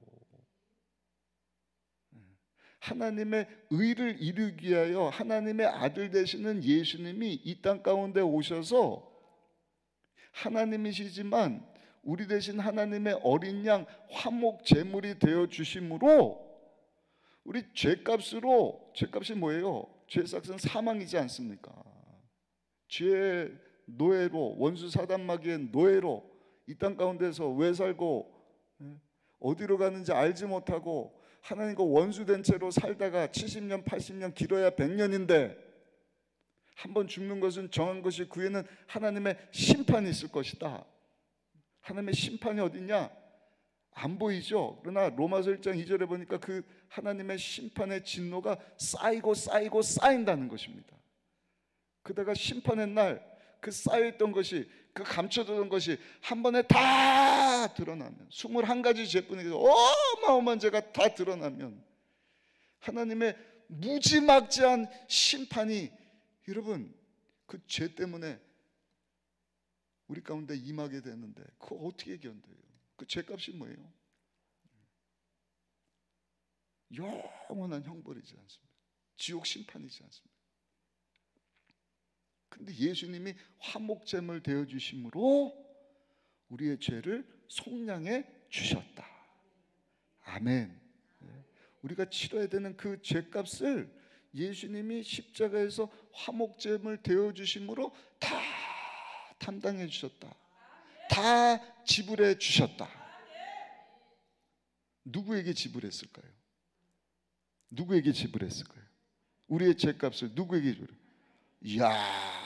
하나님의 의를 이루기 위하여 하나님의 아들 되시는 예수님이 이 땅 가운데 오셔서 하나님이시지만 우리 대신 하나님의 어린 양 화목제물이 되어 주심으로 우리 죄값으로, 죄값이 뭐예요? 죄값은 사망이지 않습니까? 죄의 노예로, 원수 사단마귀의 노예로 이 땅 가운데서 왜 살고 어디로 가는지 알지 못하고 하나님과 원수된 채로 살다가 70년 80년 길어야 100년인데 한번 죽는 것은 정한 것이 그 후에는 하나님의 심판이 있을 것이다. 하나님의 심판이 어디냐? 안 보이죠? 그러나 로마서 1장 2절에 보니까 그 하나님의 심판의 진노가 쌓이고 쌓이고 쌓인다는 것입니다. 그다가 심판의 날 그 쌓여있던 것이, 그 감춰두던 것이 한 번에 다 드러나면, 21가지 죄뿐이고 어마어마한 죄가 다 드러나면 하나님의 무지막지한 심판이, 여러분, 그 죄 때문에 우리 가운데 임하게 되는데 그거 어떻게 견뎌요? 그 죄값이 뭐예요? 영원한 형벌이지 않습니까? 지옥 심판이지 않습니까? 근데 예수님이 화목제물 되어 주심으로 우리의 죄를 속량해 주셨다. 아멘. 우리가 치러야 되는 그 죄값을 예수님이 십자가에서 화목제물 되어 주심으로 다 담당해 주셨다. 다 지불해 주셨다. 누구에게 지불했을까요? 누구에게 지불했을까요? 우리의 죄값을 누구에게 지불했을까요? 이야.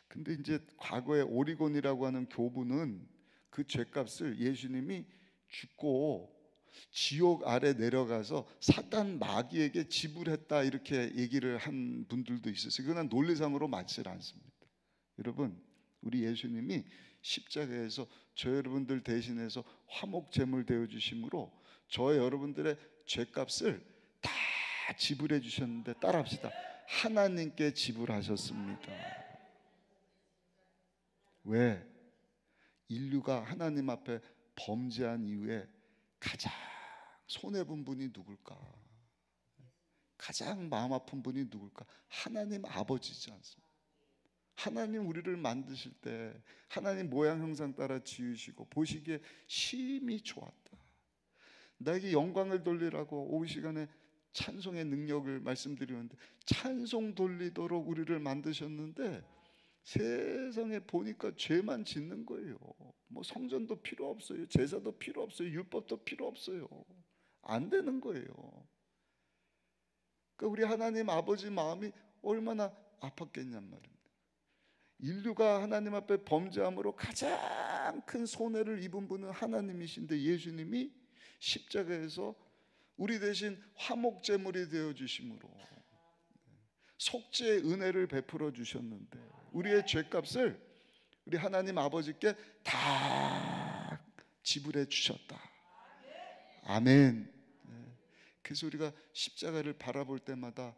근데 이제 과거에 오리곤이라고 하는 교부는 그 죄값을 예수님이 죽고 지옥 아래 내려가서 사단 마귀에게 지불했다 이렇게 얘기를 한 분들도 있었어요. 그건 논리상으로 맞지 않습니다. 여러분, 우리 예수님이 십자가에서 저 여러분들 대신해서 화목제물 되어 주심으로 저 여러분들의 죄값을 다 지불해 주셨는데, 따라합시다. 하나님께 지불하셨습니다. 왜? 인류가 하나님 앞에 범죄한 이후에 가장 손해본 분이 누굴까? 가장 마음 아픈 분이 누굴까? 하나님 아버지지 않습니까? 하나님 우리를 만드실 때 하나님 모양 형상 따라 지으시고 보시기에 심히 좋았다. 나에게 영광을 돌리라고 오후 시간에 찬송의 능력을 말씀드리는데, 찬송 돌리도록 우리를 만드셨는데 세상에 보니까 죄만 짓는 거예요. 뭐 성전도 필요 없어요. 제사도 필요 없어요. 율법도 필요 없어요. 안 되는 거예요. 그러니까 우리 하나님 아버지 마음이 얼마나 아팠겠냔 말입니다. 인류가 하나님 앞에 범죄함으로 가장 큰 손해를 입은 분은 하나님이신데 예수님이 십자가에서 우리 대신 화목제물이 되어 주심으로 속죄의 은혜를 베풀어 주셨는데 우리의 죄값을 우리 하나님 아버지께 다 지불해 주셨다. 아멘. 그래서 우리가 십자가를 바라볼 때마다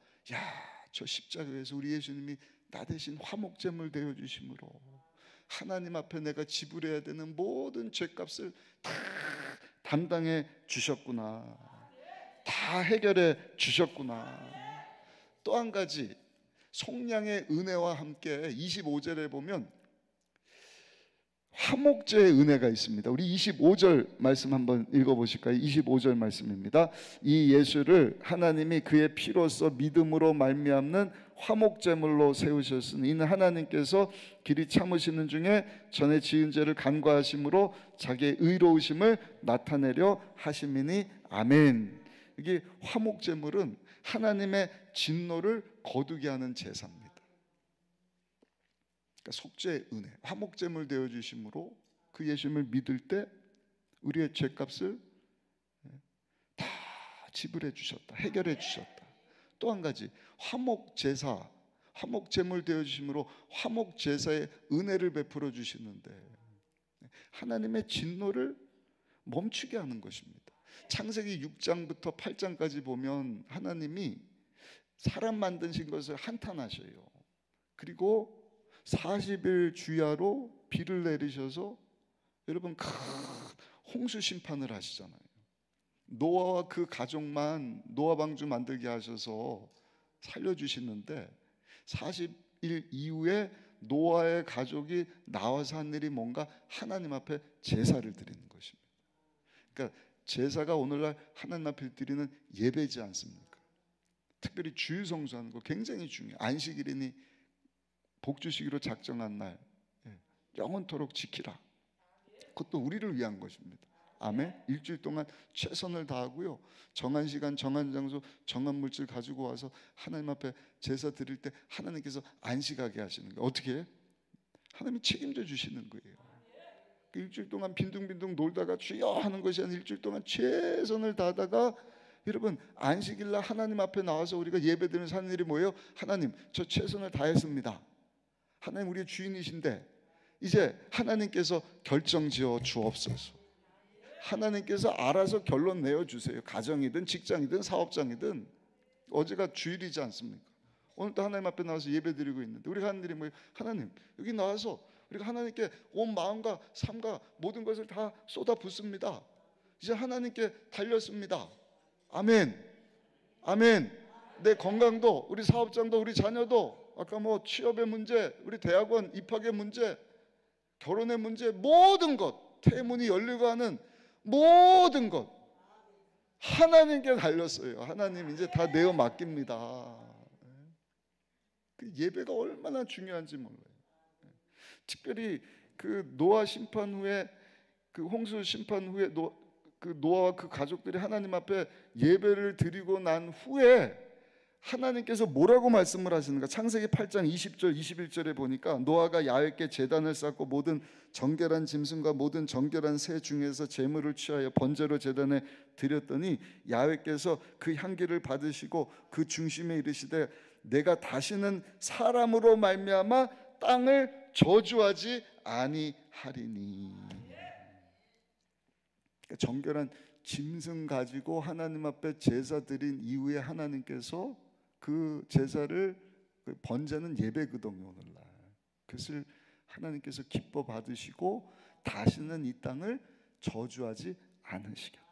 저 십자가에서 우리 예수님이 나 대신 화목제물 되어 주심으로 하나님 앞에 내가 지불해야 되는 모든 죄값을 다 담당해 주셨구나. 다 해결해 주셨구나. 또 한 가지 속량의 은혜와 함께 25절에 보면 화목제의 은혜가 있습니다. 우리 25절 말씀 한번 읽어보실까요? 25절 말씀입니다. 이 예수를 하나님이 그의 피로써 믿음으로 말미암는 화목제물로 세우셨으니 이는 하나님께서 길이 참으시는 중에 전에 지은 죄를 간과하심으로 자기의 의로우심을 나타내려 하심이니 아멘. 이게 화목제물은 하나님의 진노를 거두게 하는 제사입니다. 그러니까 속죄의 은혜, 화목제물 되어 주심으로 그 예수님을 믿을 때 우리의 죄값을 다 지불해 주셨다, 해결해 주셨다. 또 한 가지 화목제사, 화목제물 되어 주심으로 화목제사의 은혜를 베풀어 주시는데 하나님의 진노를 멈추게 하는 것입니다. 창세기 6장부터 8장까지 보면 하나님이 사람 만드신 것을 한탄하셔요. 그리고 40일 주야로 비를 내리셔서 여러분 큰 홍수 심판을 하시잖아요. 노아와 그 가족만 노아 방주 만들게 하셔서 살려주시는데 40일 이후에 노아의 가족이 나와서 한 일이 뭔가 하나님 앞에 제사를 드리는 것입니다. 그러니까 제사가 오늘날 하나님 앞에 드리는 예배지 않습니까? 특별히 주일 성수하는 거 굉장히 중요해요. 안식일이니 복주시기로 작정한 날 영원토록 지키라. 그것도 우리를 위한 것입니다. 아멘. 일주일 동안 최선을 다하고요, 정한 시간, 정한 장소, 정한 물질 가지고 와서 하나님 앞에 제사 드릴 때 하나님께서 안식하게 하시는 거예요. 어떻게 해요? 하나님이 책임져 주시는 거예요. 그 일주일 동안 빈둥빈둥 놀다가 주여 하는 것이 아니라 일주일 동안 최선을 다하다가 여러분 안식일날 하나님 앞에 나와서 우리가 예배드리는 사는 일이 뭐예요? 하나님 저 최선을 다했습니다. 하나님 우리의 주인이신데 이제 하나님께서 결정지어 주옵소서. 하나님께서 알아서 결론 내어주세요. 가정이든 직장이든 사업장이든. 어제가 주일이지 않습니까? 오늘도 하나님 앞에 나와서 예배드리고 있는데 우리가 하는 일이 뭐예요? 하나님 여기 나와서 우리가 하나님께 온 마음과 삶과 모든 것을 다 쏟아붓습니다. 이제 하나님께 달렸습니다. 아멘. 아멘. 내 건강도 우리 사업장도 우리 자녀도 아까 뭐 취업의 문제, 우리 대학원 입학의 문제, 결혼의 문제, 모든 것, 태문이 열리고 하는 모든 것 하나님께 달렸어요. 하나님 이제 다 내어 맡깁니다. 그 예배가 얼마나 중요한지 몰라요. 특별히 그 노아 심판 후에, 그 홍수 심판 후에 노아와 그 가족들이 하나님 앞에 예배를 드리고 난 후에 하나님께서 뭐라고 말씀을 하시는가? 창세기 8장 20절 21절에 보니까 노아가 야훼께 제단을 쌓고 모든 정결한 짐승과 모든 정결한 새 중에서 제물을 취하여 번제로 제단에 드렸더니 야훼께서 그 향기를 받으시고 그 중심에 이르시되 내가 다시는 사람으로 말미암아 땅을 저주하지 아니하리니. 그러니까 정결한 짐승 가지고 하나님 앞에 제사 드린 이후에 하나님께서 그 제사를, 번제는 예배거든요 오늘날. 그것을 하나님께서 기뻐 받으시고 다시는 이 땅을 저주하지 않으시겠다.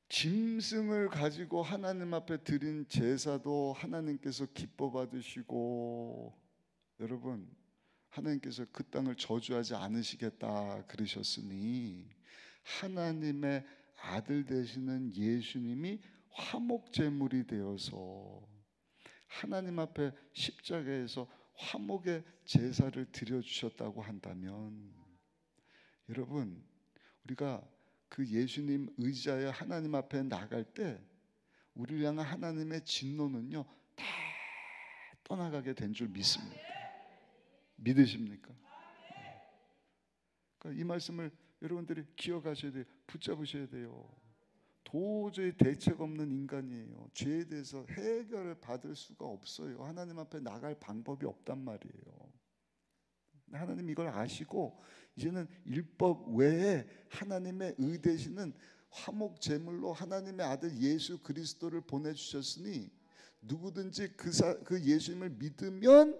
짐승을 가지고 하나님 앞에 드린 제사도 하나님께서 기뻐 받으시고, 여러분 하나님께서 그 땅을 저주하지 않으시겠다 그러셨으니 하나님의 아들 되시는 예수님이 화목제물이 되어서 하나님 앞에 십자가에서 화목의 제사를 드려주셨다고 한다면, 여러분 우리가 그 예수님 의지하여 하나님 앞에 나갈 때 우리를 향한 하나님의 진노는요 다 떠나가게 된 줄 믿습니다. 믿으십니까? 그러니까 이 말씀을 여러분들이 기억하셔야 돼요. 붙잡으셔야 돼요. 도저히 대책 없는 인간이에요. 죄에 대해서 해결을 받을 수가 없어요. 하나님 앞에 나갈 방법이 없단 말이에요. 하나님 이걸 아시고 이제는 율법 외에 하나님의 의 되시는 화목 제물로 하나님의 아들 예수 그리스도를 보내주셨으니 누구든지 그 예수님을 믿으면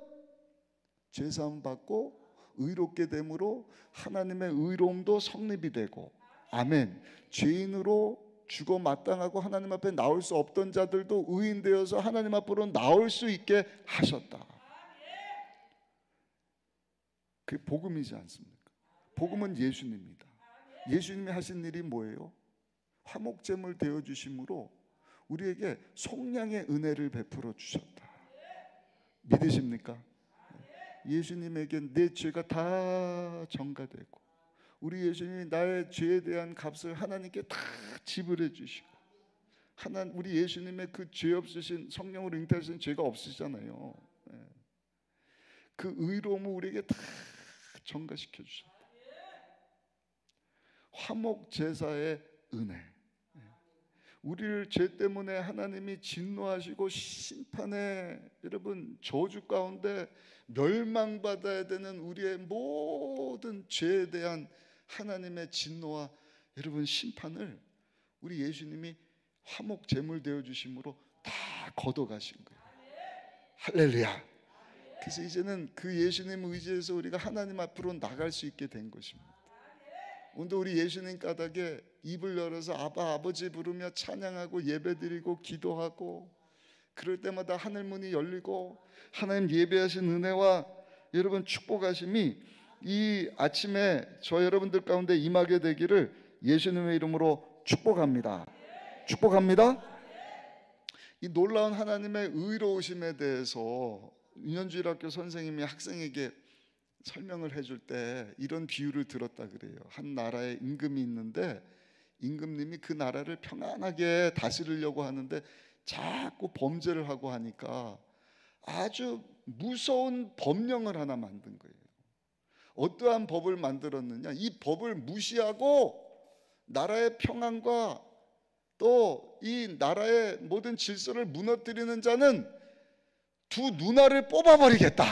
죄사함 받고 의롭게 됨으로 하나님의 의로움도 성립이 되고, 아멘. 죄인으로 죽어 마땅하고 하나님 앞에 나올 수 없던 자들도 의인 되어서 하나님 앞으로 나올 수 있게 하셨다. 그게 복음이지 않습니까? 복음은 예수님입니다. 예수님이 하신 일이 뭐예요? 화목제물 되어주심으로 우리에게 속량의 은혜를 베풀어 주셨다. 믿으십니까? 예수님에게 내 죄가 다 전가되고 우리 예수님이 나의 죄에 대한 값을 하나님께 다 지불해 주시고, 우리 예수님의 그 죄 없으신 성령으로 잉태하신 죄가 없으시잖아요. 그 의로움을 우리에게 다 전가시켜 주셨다. 화목 제사의 은혜. 우리를 죄 때문에 하나님이 진노하시고 심판의 여러분 저주 가운데 멸망받아야 되는 우리의 모든 죄에 대한 하나님의 진노와 여러분 심판을 우리 예수님이 화목 제물 되어 주심으로 다 걷어가신 거예요. 할렐루야. 그래서 이제는 그 예수님 의지해서 우리가 하나님 앞으로 나갈 수 있게 된 것입니다. 오늘 우리 예수님 까닭에 입을 열어서 아바 아버지 부르며 찬양하고 예배드리고 기도하고, 그럴 때마다 하늘 문이 열리고 하나님 예배하신 은혜와 여러분 축복하심이 이 아침에 저 여러분들 가운데 임하게 되기를 예수님의 이름으로 축복합니다. 축복합니다. 이 놀라운 하나님의 의로우심에 대해서 윤현주일학교 선생님이 학생에게 설명을 해줄 때 이런 비유를 들었다 그래요. 한 나라에 임금이 있는데 임금님이 그 나라를 평안하게 다스리려고 하는데 자꾸 범죄를 하고 하니까 아주 무서운 법령을 하나 만든 거예요. 어떠한 법을 만들었느냐? 이 법을 무시하고 나라의 평안과 또 이 나라의 모든 질서를 무너뜨리는 자는 두 누나를 뽑아버리겠다.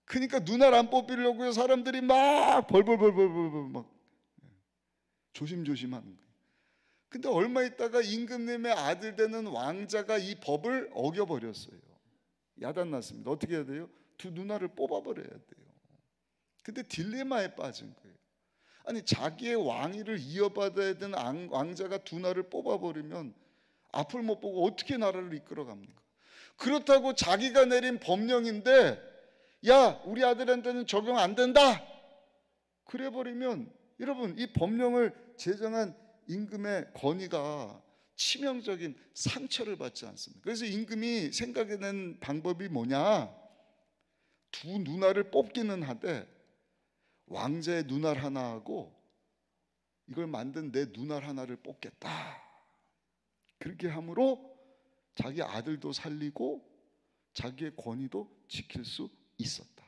그러니까 누나를 안 뽑히려고요. 사람들이 막 벌벌벌벌벌 막 조심조심하는 거예요. 근데 얼마 있다가 임금님의 아들 되는 왕자가 이 법을 어겨버렸어요. 야단났습니다. 어떻게 해야 돼요? 두 누나를 뽑아버려야 돼요. 근데 딜레마에 빠진 거예요. 아니 자기의 왕위를 이어받아야 되는 왕자가 두 누나를 뽑아버리면 앞을 못 보고 어떻게 나라를 이끌어갑니까? 그렇다고 자기가 내린 법령인데 야 우리 아들한테는 적용 안 된다 그래버리면 여러분 이 법령을 제정한 임금의 권위가 치명적인 상처를 받지 않습니까? 그래서 임금이 생각해낸 방법이 뭐냐? 두 누나를 뽑기는 하되 왕자의 누날 하나하고 이걸 만든 내 누날 하나를 뽑겠다. 그렇게 함으로 자기 아들도 살리고 자기의 권위도 지킬 수 있었다.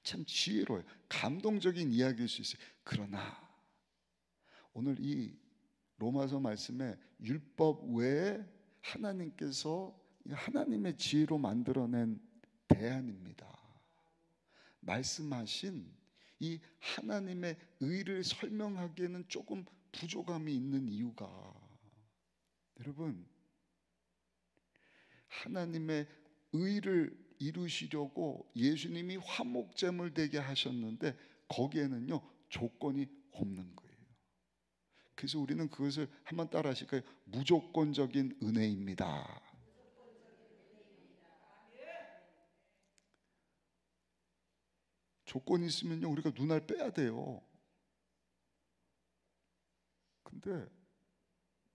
참 지혜로워요. 감동적인 이야기일 수 있어요. 그러나 오늘 이 로마서 말씀에 율법 외에 하나님께서 하나님의 지혜로 만들어낸 대안입니다. 말씀하신 이 하나님의 의를 설명하기에는 조금 부족함이 있는 이유가, 여러분 하나님의 의를 이루시려고 예수님이 화목제물 되게 하셨는데 거기에는요 조건이 없는 거예요. 그래서 우리는 그것을 한번 따라 하실까요? 무조건적인 은혜입니다. 조건이 있으면요 우리가 눈알 빼야 돼요. 근데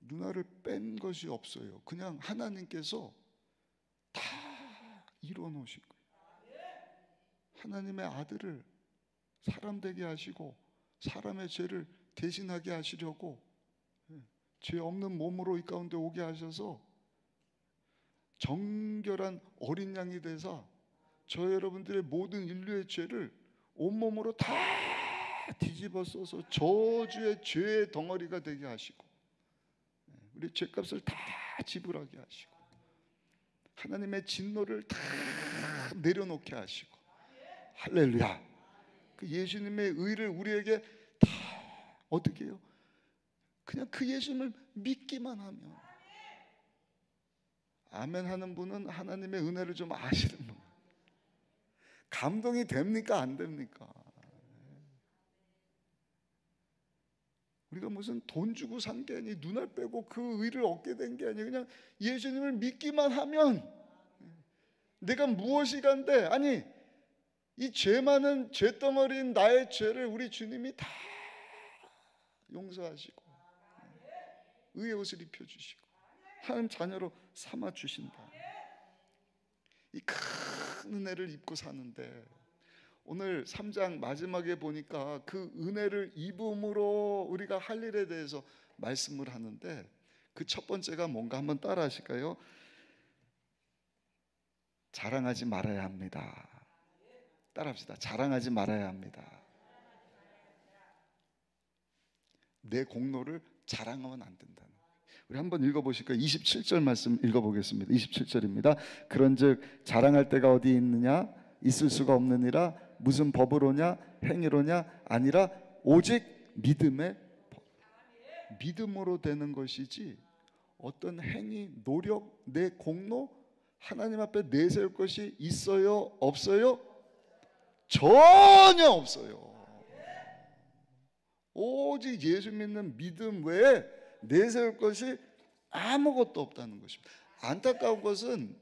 눈알을 뺀 것이 없어요. 그냥 하나님께서 다 이루어 놓으신 거예요. 하나님의 아들을 사람 되게 하시고 사람의 죄를 대신하게 하시려고 죄 없는 몸으로 이 가운데 오게 하셔서 정결한 어린 양이 되사 저 여러분들의 모든 인류의 죄를 온몸으로 다 뒤집어 써서 저주의 죄의 덩어리가 되게 하시고, 우리 죄값을 다 지불하게 하시고, 하나님의 진노를 다 내려놓게 하시고, 할렐루야. 그 예수님의 의를 우리에게 다 어떻게 해요? 그냥 그 예수님을 믿기만 하면. 아멘 하는 분은 하나님의 은혜를 좀 아시는 분. 감동이 됩니까? 안 됩니까? 우리가 무슨 돈 주고 산 게 아니, 눈알 빼고 그 의를 얻게 된 게 아니, 그냥 예수님을 믿기만 하면 내가 무엇이 간데, 아니 이 죄 많은 죄덩어리인 나의 죄를 우리 주님이 다 용서하시고 의의 옷을 입혀주시고 하나님 자녀로 삼아주신다. 이 큰 은혜를 입고 사는데, 오늘 3장 마지막에 보니까 그 은혜를 입음으로 우리가 할 일에 대해서 말씀을 하는데, 그 첫 번째가 뭔가 한번 따라 하실까요? 자랑하지 말아야 합니다. 따라 합시다. 자랑하지 말아야 합니다. 내 공로를 자랑하면 안 된다는. 우리 한번 읽어보실까요? 27절 말씀 읽어보겠습니다. 27절입니다. 그런즉 자랑할 때가 어디 있느냐? 있을 수가 없느니라. 무슨 법으로냐? 행위로냐? 아니라 오직 믿음의 법. 믿음으로 되는 것이지 어떤 행위, 노력, 내 공로, 하나님 앞에 내세울 것이 있어요? 없어요? 전혀 없어요. 오직 예수 믿는 믿음 외에 내세울 것이 아무것도 없다는 것입니다. 안타까운 것은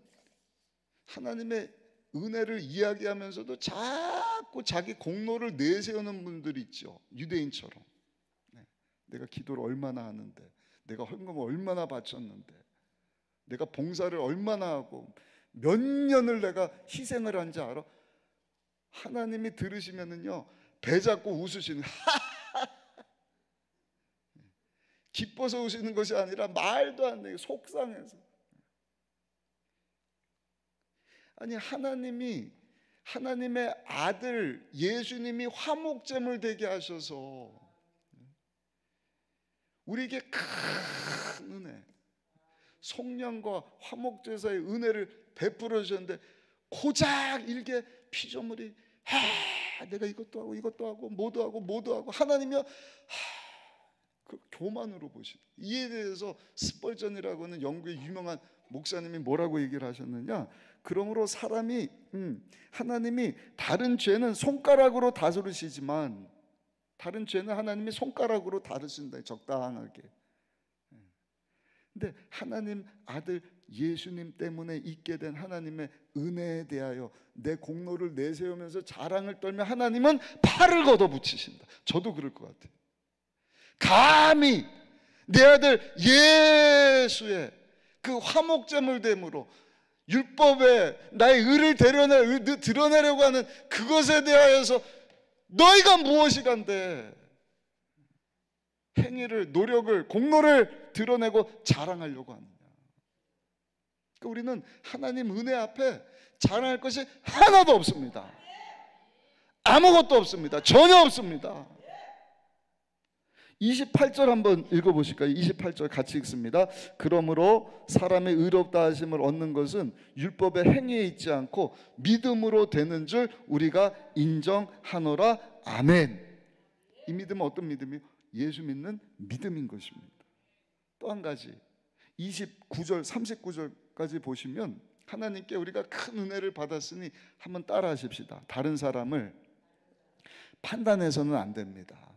하나님의 은혜를 이야기하면서도 자꾸 자기 공로를 내세우는 분들이 있죠. 유대인처럼. 내가 기도를 얼마나 하는데, 내가 헌금을 얼마나 바쳤는데, 내가 봉사를 얼마나 하고 몇 년을 내가 희생을 한지 알아? 하나님이 들으시면은요, 배 잡고 웃으시는, 기뻐서 웃으시는 것이 아니라 말도 안 되게 속상해서. 아니, 하나님의 아들 예수님이 화목제물 되게 하셔서 우리에게 큰 은혜, 성령과 화목제사의 은혜를 베풀어 주셨는데, 고작 일개 피조물이 내가 이것도 하고 이것도 하고 뭐도 하고 하나님이요 그 교만으로 보시는. 이에 대해서 스펄전이라고 하는 영국의 유명한 목사님이 뭐라고 얘기를 하셨느냐? 그러므로 사람이 하나님이 다른 죄는 손가락으로 다스리시지만, 다른 죄는 하나님이 손가락으로 다루신다, 적당하게. 근데 하나님 아들 예수님 때문에 있게 된 하나님의 은혜에 대하여 내 공로를 내세우면서 자랑을 떨며 하나님은 팔을 걷어붙이신다. 저도 그럴 것 같아요. 감히 내 아들 예수의 그 화목제물 됨으로 율법에 나의 의를 드러내려고 하는 그것에 대하여서 너희가 무엇이 간데 행위를, 노력을, 공로를 드러내고 자랑하려고 하느냐. 그러니까 우리는 하나님 은혜 앞에 자랑할 것이 하나도 없습니다. 아무것도 없습니다. 전혀 없습니다. 28절 한번 읽어보실까요? 28절 같이 읽습니다. 그러므로 사람의 의롭다 하심을 얻는 것은 율법의 행위에 있지 않고 믿음으로 되는 줄 우리가 인정하노라. 아멘. 이 믿음은 어떤 믿음이요? 예수 믿는 믿음인 것입니다. 또 한 가지 29절 39절까지 보시면 하나님께 우리가 큰 은혜를 받았으니 한번 따라 하십시다. 다른 사람을 판단해서는 안 됩니다.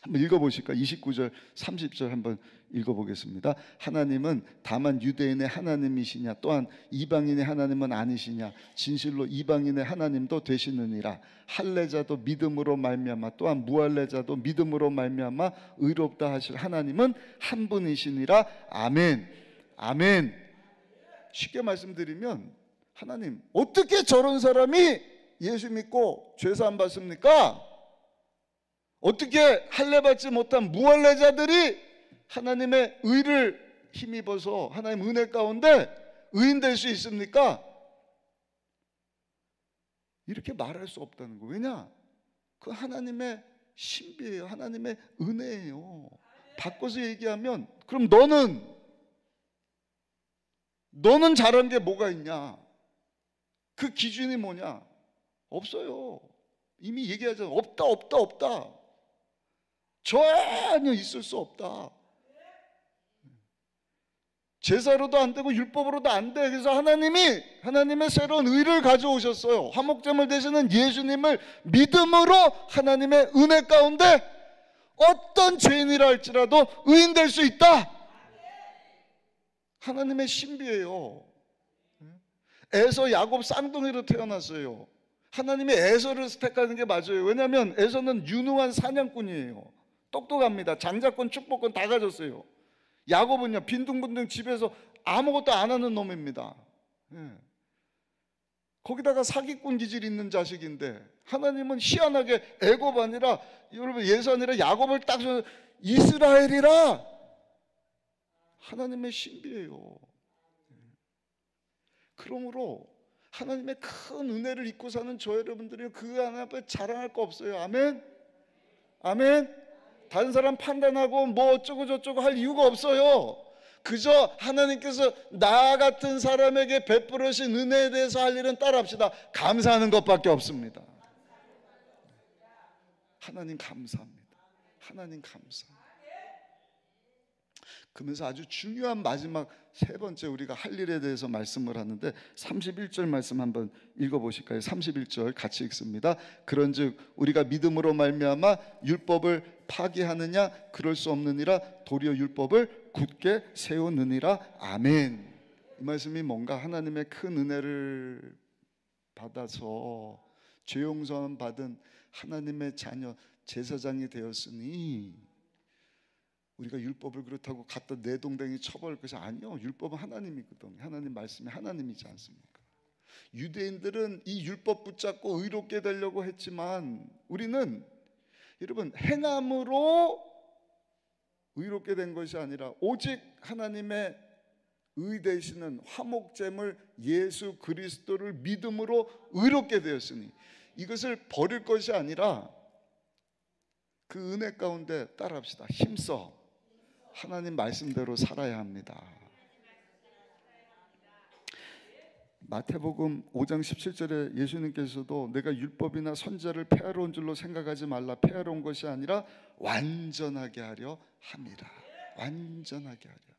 한번 읽어보실까요? 29절 30절 한번 읽어보겠습니다. 하나님은 다만 유대인의 하나님이시냐, 또한 이방인의 하나님은 아니시냐? 진실로 이방인의 하나님도 되시느니라. 할례자도 믿음으로 말미암아, 또한 무할례자도 믿음으로 말미암아 의롭다 하실 하나님은 한 분이시니라. 아멘. 아멘. 쉽게 말씀드리면, 하나님 어떻게 저런 사람이 예수 믿고 죄사함 받습니까? 어떻게 할례 받지 못한 무할례자들이 하나님의 의를 힘입어서 하나님 은혜 가운데 의인 될 수 있습니까? 이렇게 말할 수 없다는 거. 왜냐? 그 하나님의 신비예요. 하나님의 은혜예요. 바꿔서 얘기하면 그럼 너는 잘한 게 뭐가 있냐? 그 기준이 뭐냐? 없어요. 이미 얘기하잖아요. 없다. 전혀 있을 수 없다. 제사로도 안 되고 율법으로도 안 돼. 그래서 하나님의 새로운 의를 가져오셨어요. 화목제물 되시는 예수님을 믿음으로 하나님의 은혜 가운데 어떤 죄인이라 할지라도 의인 될 수 있다. 하나님의 신비예요. 에서 야곱 쌍둥이로 태어났어요. 하나님이 에서를 택하는 게 맞아요. 왜냐하면 에서는 유능한 사냥꾼이에요. 똑똑합니다. 장자권, 축복권 다 가졌어요. 야곱은요, 빈둥빈둥 집에서 아무것도 안 하는 놈입니다. 거기다가 사기꾼 기질 있는 자식인데, 하나님은 희한하게 애굽 아니라, 여러분 예수 아니라 야곱을 딱 이스라엘이라. 하나님의 신비예요. 그러므로 하나님의 큰 은혜를 잊고 사는 저 여러분들이 그 하나님 앞에 자랑할 거 없어요. 아멘? 다른 사람 판단하고 뭐 어쩌고 저쩌고 할 이유가 없어요. 그저 하나님께서 나 같은 사람에게 베풀으신 은혜에 대해서 할 일은 따라합시다. 감사하는 것밖에 없습니다. 하나님 감사합니다. 하나님 감사합니다. 그러면서 아주 중요한 마지막 세 번째 우리가 할 일에 대해서 말씀을 하는데 31절 말씀 한번 읽어보실까요? 31절 같이 읽습니다. 그런즉 우리가 믿음으로 말미암아 율법을 파기하느냐? 그럴 수 없느니라. 도리어 율법을 굳게 세우느니라. 아멘. 이 말씀이 뭔가 하나님의 큰 은혜를 받아서 죄 용서함 받은 하나님의 자녀 제사장이 되었으니 우리가 율법을 그렇다고 갖다 내동댕이 쳐버릴 것이 아니요. 율법은 하나님이거든요. 하나님 말씀이 하나님이지 않습니까? 유대인들은 이 율법 붙잡고 의롭게 되려고 했지만 우리는 여러분 행함으로 의롭게 된 것이 아니라 오직 하나님의 의 되시는 화목제물 예수 그리스도를 믿음으로 의롭게 되었으니 이것을 버릴 것이 아니라 그 은혜 가운데 따라합시다. 힘써 하나님 말씀대로 살아야 합니다. 마태복음 5장 17절에 예수님께서도 내가 율법이나 선지자를 폐하러 온 줄로 생각하지 말라. 폐하러 온 것이 아니라 완전하게 하려 함이라. 완전하게 하려 함이라.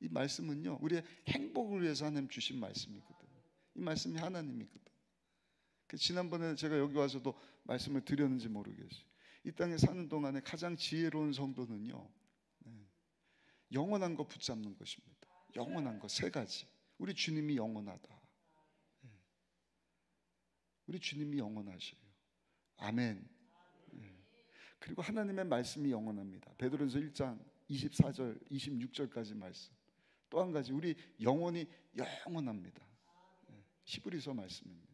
이 말씀은요 우리의 행복을 위해서 하나님 주신 말씀이거든요. 이 말씀이 하나님이거든요. 지난번에 제가 여기 와서도 말씀을 드렸는지 모르겠어요. 이 땅에 사는 동안에 가장 지혜로운 성도는요 영원한 거 붙잡는 것입니다. 영원한 거 세 가지. 우리 주님이 영원하다. 우리 주님이 영원하셔요. 아멘. 그리고 하나님의 말씀이 영원합니다. 베드로전서 1장 24절 26절까지 말씀. 또 한 가지 우리 영혼이 영원합니다. 히브리서 말씀입니다.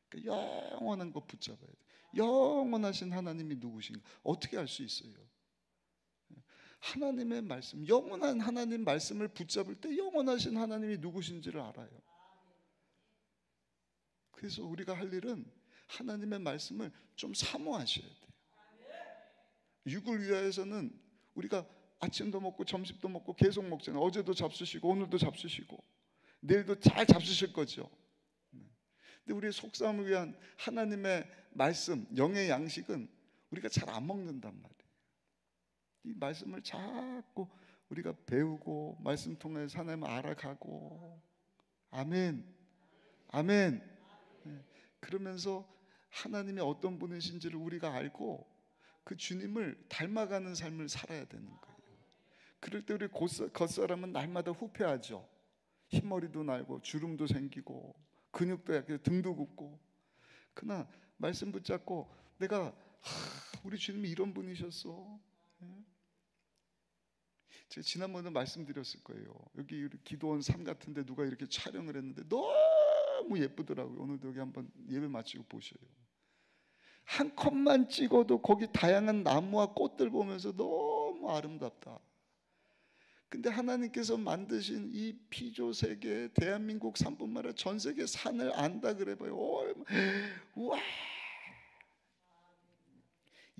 그러니까 영원한 거 붙잡아야 돼요. 영원하신 하나님이 누구신가? 어떻게 알 수 있어요? 하나님의 말씀, 영원한 하나님 말씀을 붙잡을 때 영원하신 하나님이 누구신지를 알아요. 그래서 우리가 할 일은 하나님의 말씀을 좀 사모하셔야 돼요. 육을 위하여서는 우리가 아침도 먹고 점심도 먹고 계속 먹잖아요. 어제도 잡수시고 오늘도 잡수시고 내일도 잘 잡수실 거죠. 근데 우리의 속삭임을 위한 하나님의 말씀, 영의 양식은 우리가 잘 안 먹는단 말이에요. 이 말씀을 자꾸 우리가 배우고 말씀 통해서 하나님을 알아가고 아멘. 그러면서 하나님이 어떤 분이신지를 우리가 알고 그 주님을 닮아가는 삶을 살아야 되는 거예요. 그럴 때 우리 겉사람은 날마다 후패하죠. 흰머리도 날고 주름도 생기고 근육도 약해서 등도 굽고. 그러나 말씀 붙잡고 내가 우리 주님이 이런 분이셨어. 제가 지난번에 말씀드렸을 거예요. 여기 기도원 산 같은데 누가 이렇게 촬영을 했는데 너무 예쁘더라고요. 오늘도 여기 한번 예배 마치고 보셔요. 한 컷만 찍어도 거기 다양한 나무와 꽃들 보면서 너무 아름답다. 근데 하나님께서 만드신 이 피조 세계, 대한민국 산뿐만 아니라 전 세계 산을 안다 그래봐요. 우와,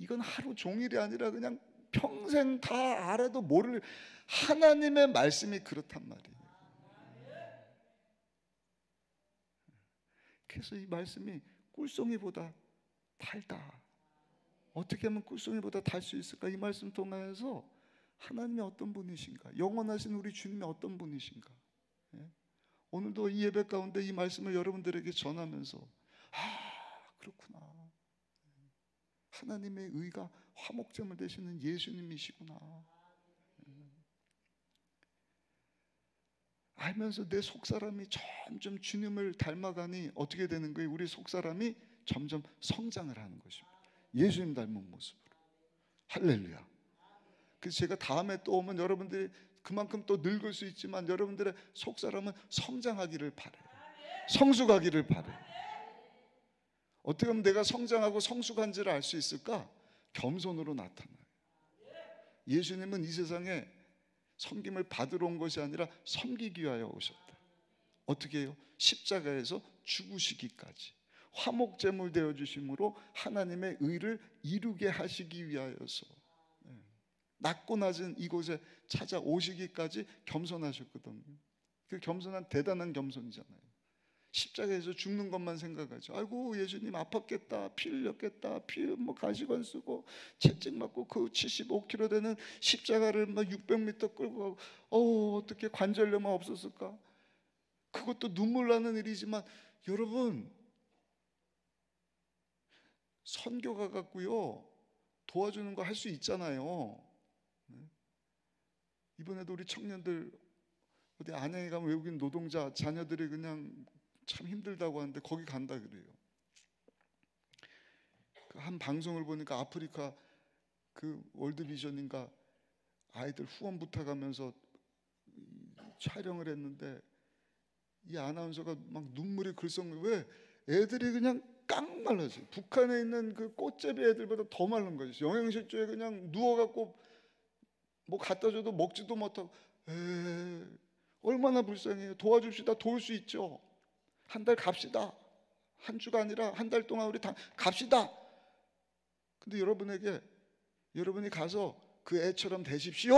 이건 하루 종일이 아니라 그냥 평생 다 알아도 모를 하나님의 말씀이 그렇단 말이에요. 그래서 이 말씀이 꿀송이보다 달다. 어떻게 하면 꿀송이보다 달 수 있을까? 이 말씀 통해서 하나님이 어떤 분이신가, 영원하신 우리 주님이 어떤 분이신가. 오늘도 이 예배 가운데 이 말씀을 여러분들에게 전하면서 그렇구나, 하나님의 의가 화목제물 되시는 예수님이시구나 알면서 내 속사람이 점점 주님을 닮아가니 어떻게 되는 거예요? 우리 속사람이 점점 성장을 하는 것입니다. 예수님 닮은 모습으로. 할렐루야. 그래서 제가 다음에 또 오면 여러분들이 그만큼 또 늙을 수 있지만 여러분들의 속사람은 성장하기를 바라요. 성숙하기를 바라요. 어떻게 하면 내가 성장하고 성숙한지를 알 수 있을까? 겸손으로 나타나요. 예수님은 이 세상에 섬김을 받으러 온 것이 아니라 섬기기 위하여 오셨다. 어떻게 해요? 십자가에서 죽으시기까지 화목제물 되어주심으로 하나님의 의를 이루게 하시기 위하여서 낮고 낮은 이곳에 찾아오시기까지 겸손하셨거든요. 그 겸손한 대단한 겸손이잖아요. 십자가에서 죽는 것만 생각하죠. 아이고 예수님 아팠겠다, 피 흘렸겠다, 피 뭐 가시관 쓰고 채찍 맞고 그 75kg 되는 십자가를 막 600m 끌고 가고 어떻게 관절염만 없었을까? 그것도 눈물 나는 일이지만 여러분 선교가 갖고요 도와주는 거 할 수 있잖아요. 이번에도 우리 청년들 어디 안양에 가면 외국인 노동자 자녀들이 그냥 참 힘들다고 하는데 거기 간다 그래요. 한 방송을 보니까 아프리카 그 월드비전인가 아이들 후원 부탁하면서 촬영을 했는데 이 아나운서가 막 눈물이 글썽. 왜? 애들이 그냥 깡말랐어요. 북한에 있는 그 꽃제비 애들보다 더 마른 거죠. 영양실조에 그냥 누워갖고 뭐 갖다 줘도 먹지도 못하고. 얼마나 불쌍해요. 도와줍시다. 도울 수 있죠. 한 달 갑시다. 한 주가 아니라 한 달 동안 우리 다 갑시다. 근데 여러분이 가서 그 애처럼 되십시오.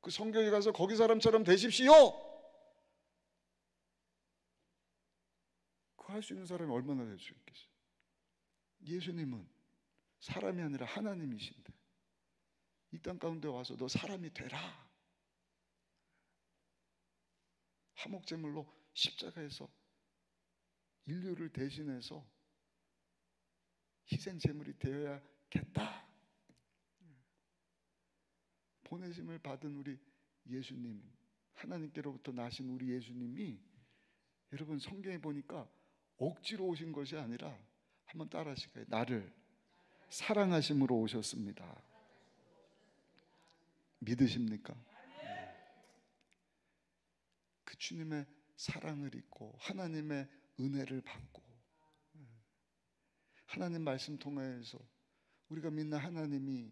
그 성경에 가서 거기 사람처럼 되십시오. 그거 할 수 있는 사람이 얼마나 될 수 있겠어요? 예수님은 사람이 아니라 하나님이신데 이 땅 가운데 와서 너 사람이 되라. 화목제물로 십자가에서 인류를 대신해서 희생제물이 되어야겠다. 보내심을 받은 우리 예수님, 하나님께로부터 나신 우리 예수님이 여러분 성경에 보니까 억지로 오신 것이 아니라 한번 따라 하실까요? 나를 사랑하심으로 오셨습니다. 믿으십니까? 그 주님의 사랑을 입고 하나님의 은혜를 받고 하나님 말씀 통해서 우리가 믿는 하나님이,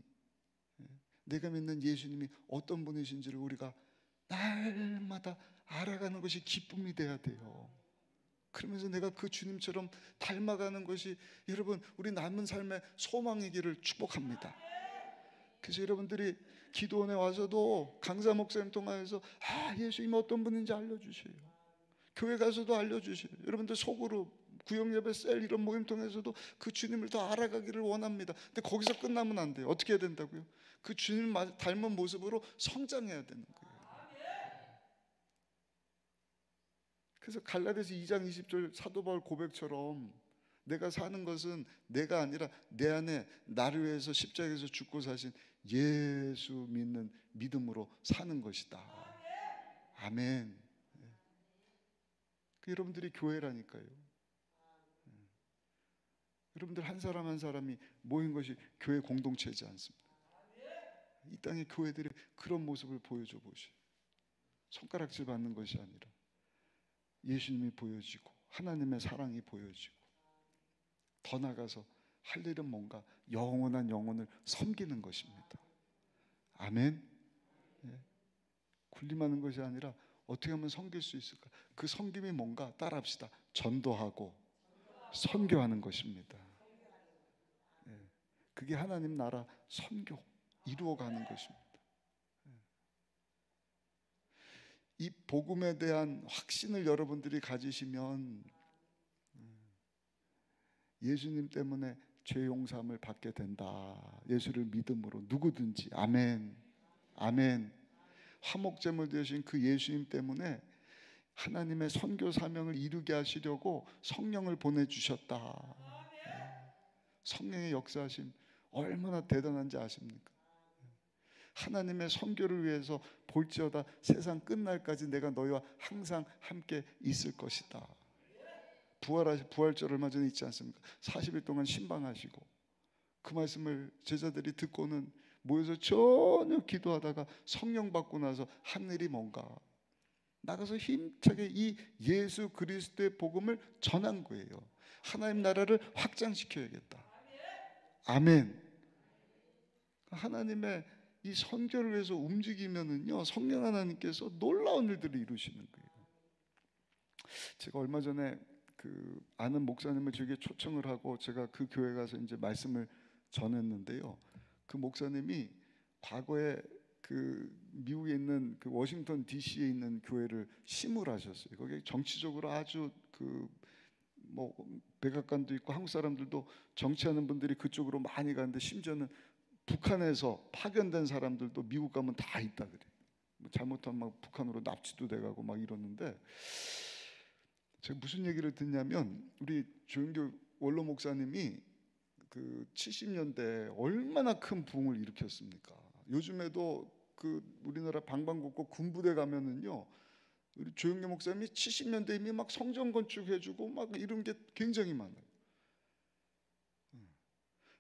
내가 믿는 예수님이 어떤 분이신지를 우리가 날마다 알아가는 것이 기쁨이 돼야 돼요. 그러면서 내가 그 주님처럼 닮아가는 것이 여러분 우리 남은 삶의 소망이기를 축복합니다. 그래서 여러분들이 기도원에 와서도 강사 목사님 통하여서 예수님이 어떤 분인지 알려주세요. 교회 가서도 알려주세요. 여러분들 속으로 구역예배 셀 이런 모임 통해서도 그 주님을 더 알아가기를 원합니다. 근데 거기서 끝나면 안 돼요. 어떻게 해야 된다고요? 그 주님 닮은 모습으로 성장해야 되는 거예요. 그래서 갈라디아서 2장 20절 사도 바울 고백처럼 내가 사는 것은 내가 아니라 내 안에 나를 위해서 십자가에서 죽고 사신 예수 믿는 믿음으로 사는 것이다. 아멘. 여러분들이 교회라니까요. 여러분들 한 사람 한 사람이 모인 것이 교회 공동체이지 않습니다. 이 땅의 교회들이 그런 모습을 보여줘 보시오. 손가락질 받는 것이 아니라 예수님이 보여지고 하나님의 사랑이 보여지고 더 나아가서 할 일은 뭔가 영원한 영혼을 섬기는 것입니다. 아멘. 군림하는 것이 아니라 어떻게 하면 섬길 수 있을까? 그 섬김이 뭔가 따라합시다. 전도하고 선교하는 것입니다. 그게 하나님 나라 선교 이루어가는 것입니다. 이 복음에 대한 확신을 여러분들이 가지시면 예수님 때문에 죄 용서함을 받게 된다. 예수를 믿음으로 누구든지. 아멘. 아멘. 화목제물 되신 그 예수님 때문에 하나님의 선교 사명을 이루게 하시려고 성령을 보내주셨다. 성령의 역사하심 얼마나 대단한지 아십니까? 하나님의 선교를 위해서 볼지어다 세상 끝날까지 내가 너희와 항상 함께 있을 것이다. 부활절 얼마 전에 있지 않습니까? 40일 동안 신방하시고 그 말씀을 제자들이 듣고는 모여서 전혀 기도하다가 성령 받고 나서 한 일이 뭔가? 나가서 힘차게 이 예수 그리스도의 복음을 전한 거예요. 하나님 나라를 확장시켜야겠다. 아멘. 하나님의 이 선교를 위해서 움직이면은요, 성령 하나님께서 놀라운 일들을 이루시는 거예요. 제가 얼마 전에 그 아는 목사님을 저에게 초청을 하고 제가 그 교회 가서 이제 말씀을 전했는데요. 그 목사님이 과거에 그 미국에 있는 그 워싱턴 DC에 있는 교회를 심을하셨어요. 거기 정치적으로 아주 그 뭐 백악관도 있고 한국 사람들도 정치하는 분들이 그쪽으로 많이 가는데 심지어는 북한에서 파견된 사람들도 미국 가면 다 있다 그래. 뭐 잘못하면 막 북한으로 납치도 돼가고 막 이러는데 제가 무슨 얘기를 듣냐면 우리 조영교 원로 목사님이 그 70년대 얼마나 큰 부흥을 일으켰습니까? 요즘에도 그 우리나라 방방곡곡 군부대 가면은요, 우리 조영교 목사님이 70년대 이미 막 성전 건축해주고 막 이런 게 굉장히 많아요.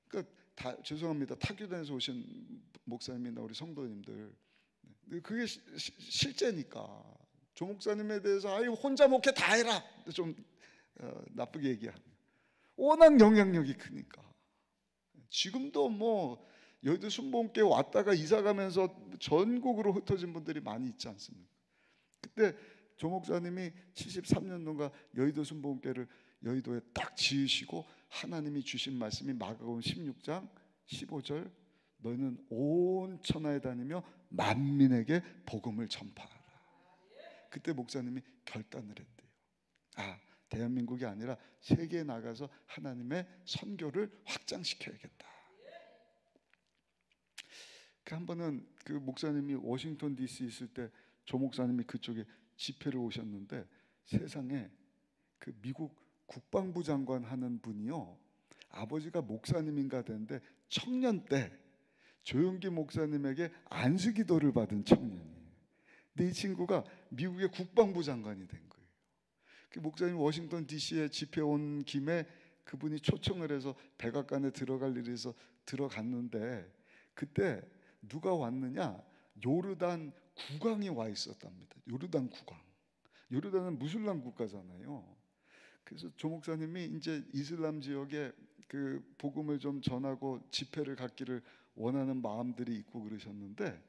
그러니까 다 죄송합니다. 타교단에서 오신 목사님이나 우리 성도님들, 그게 실제니까. 조 목사님에 대해서 아유 혼자 목회 다 해라 좀 나쁘게 얘기하면 워낙 영향력이 크니까. 지금도 뭐 여의도 순복음교회 왔다가 이사 가면서 전국으로 흩어진 분들이 많이 있지 않습니까? 그때 조 목사님이 73년도인가 여의도 순복음교회를 여의도에 딱 지으시고 하나님이 주신 말씀이 마가복음 16장 15절 너희는 온 천하에 다니며 만민에게 복음을 전파하라. 그때 목사님이 결단을 했대요. 아, 대한민국이 아니라 세계에 나가서 하나님의 선교를 확장시켜야겠다. 그 한 번은 그 목사님이 워싱턴 DC 있을 때 조 목사님이 그쪽에 집회를 오셨는데 세상에 그 미국 국방부 장관 하는 분이요, 아버지가 목사님인가 되는데 청년 때 조영기 목사님에게 안수기도를 받은 청년이에요. 근데 이 친구가 미국의 국방부 장관이 된 거예요. 그 목사님 워싱턴 DC에 집회 온 김에 그분이 초청을 해서 백악관에 들어갈 일이 있어서 들어갔는데 그때 누가 왔느냐? 요르단 국왕이 와 있었답니다. 요르단 국왕. 요르단은 무슬람 국가잖아요. 그래서 조 목사님이 이제 이슬람 지역에 그 복음을 좀 전하고 집회를 갖기를 원하는 마음들이 있고 그러셨는데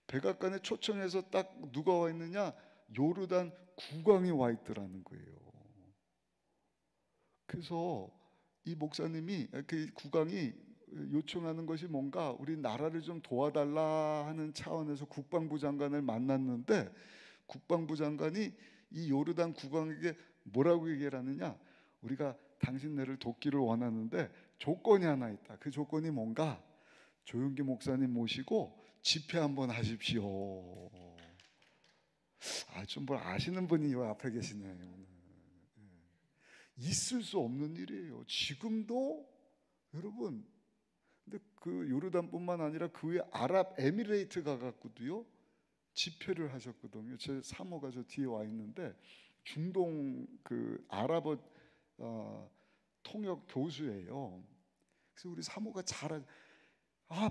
백악관에 초청해서 딱 누가 와 있느냐? 요르단 국왕이 와 있더라는 거예요. 그래서 이 목사님이 그 국왕이 요청하는 것이 뭔가 우리 나라를 좀 도와달라 하는 차원에서 국방부 장관을 만났는데 국방부 장관이 이 요르단 국왕에게 뭐라고 얘기를 하느냐? 우리가 당신네를 돕기를 원하는데 조건이 하나 있다. 그 조건이 뭔가? 조영기 목사님 모시고 집회 한번 하십시오. 아, 좀 뭘 아시는 분이 요 앞에 계시네요. 있을 수 없는 일이에요. 지금도 여러분, 근데 그 요르단뿐만 아니라 그 외에 아랍에미레이트 가갖고도요 집회를 하셨거든요. 제 사모가 저 뒤에 와 있는데 중동 그 아랍어 통역 교수예요. 그래서 우리 사모가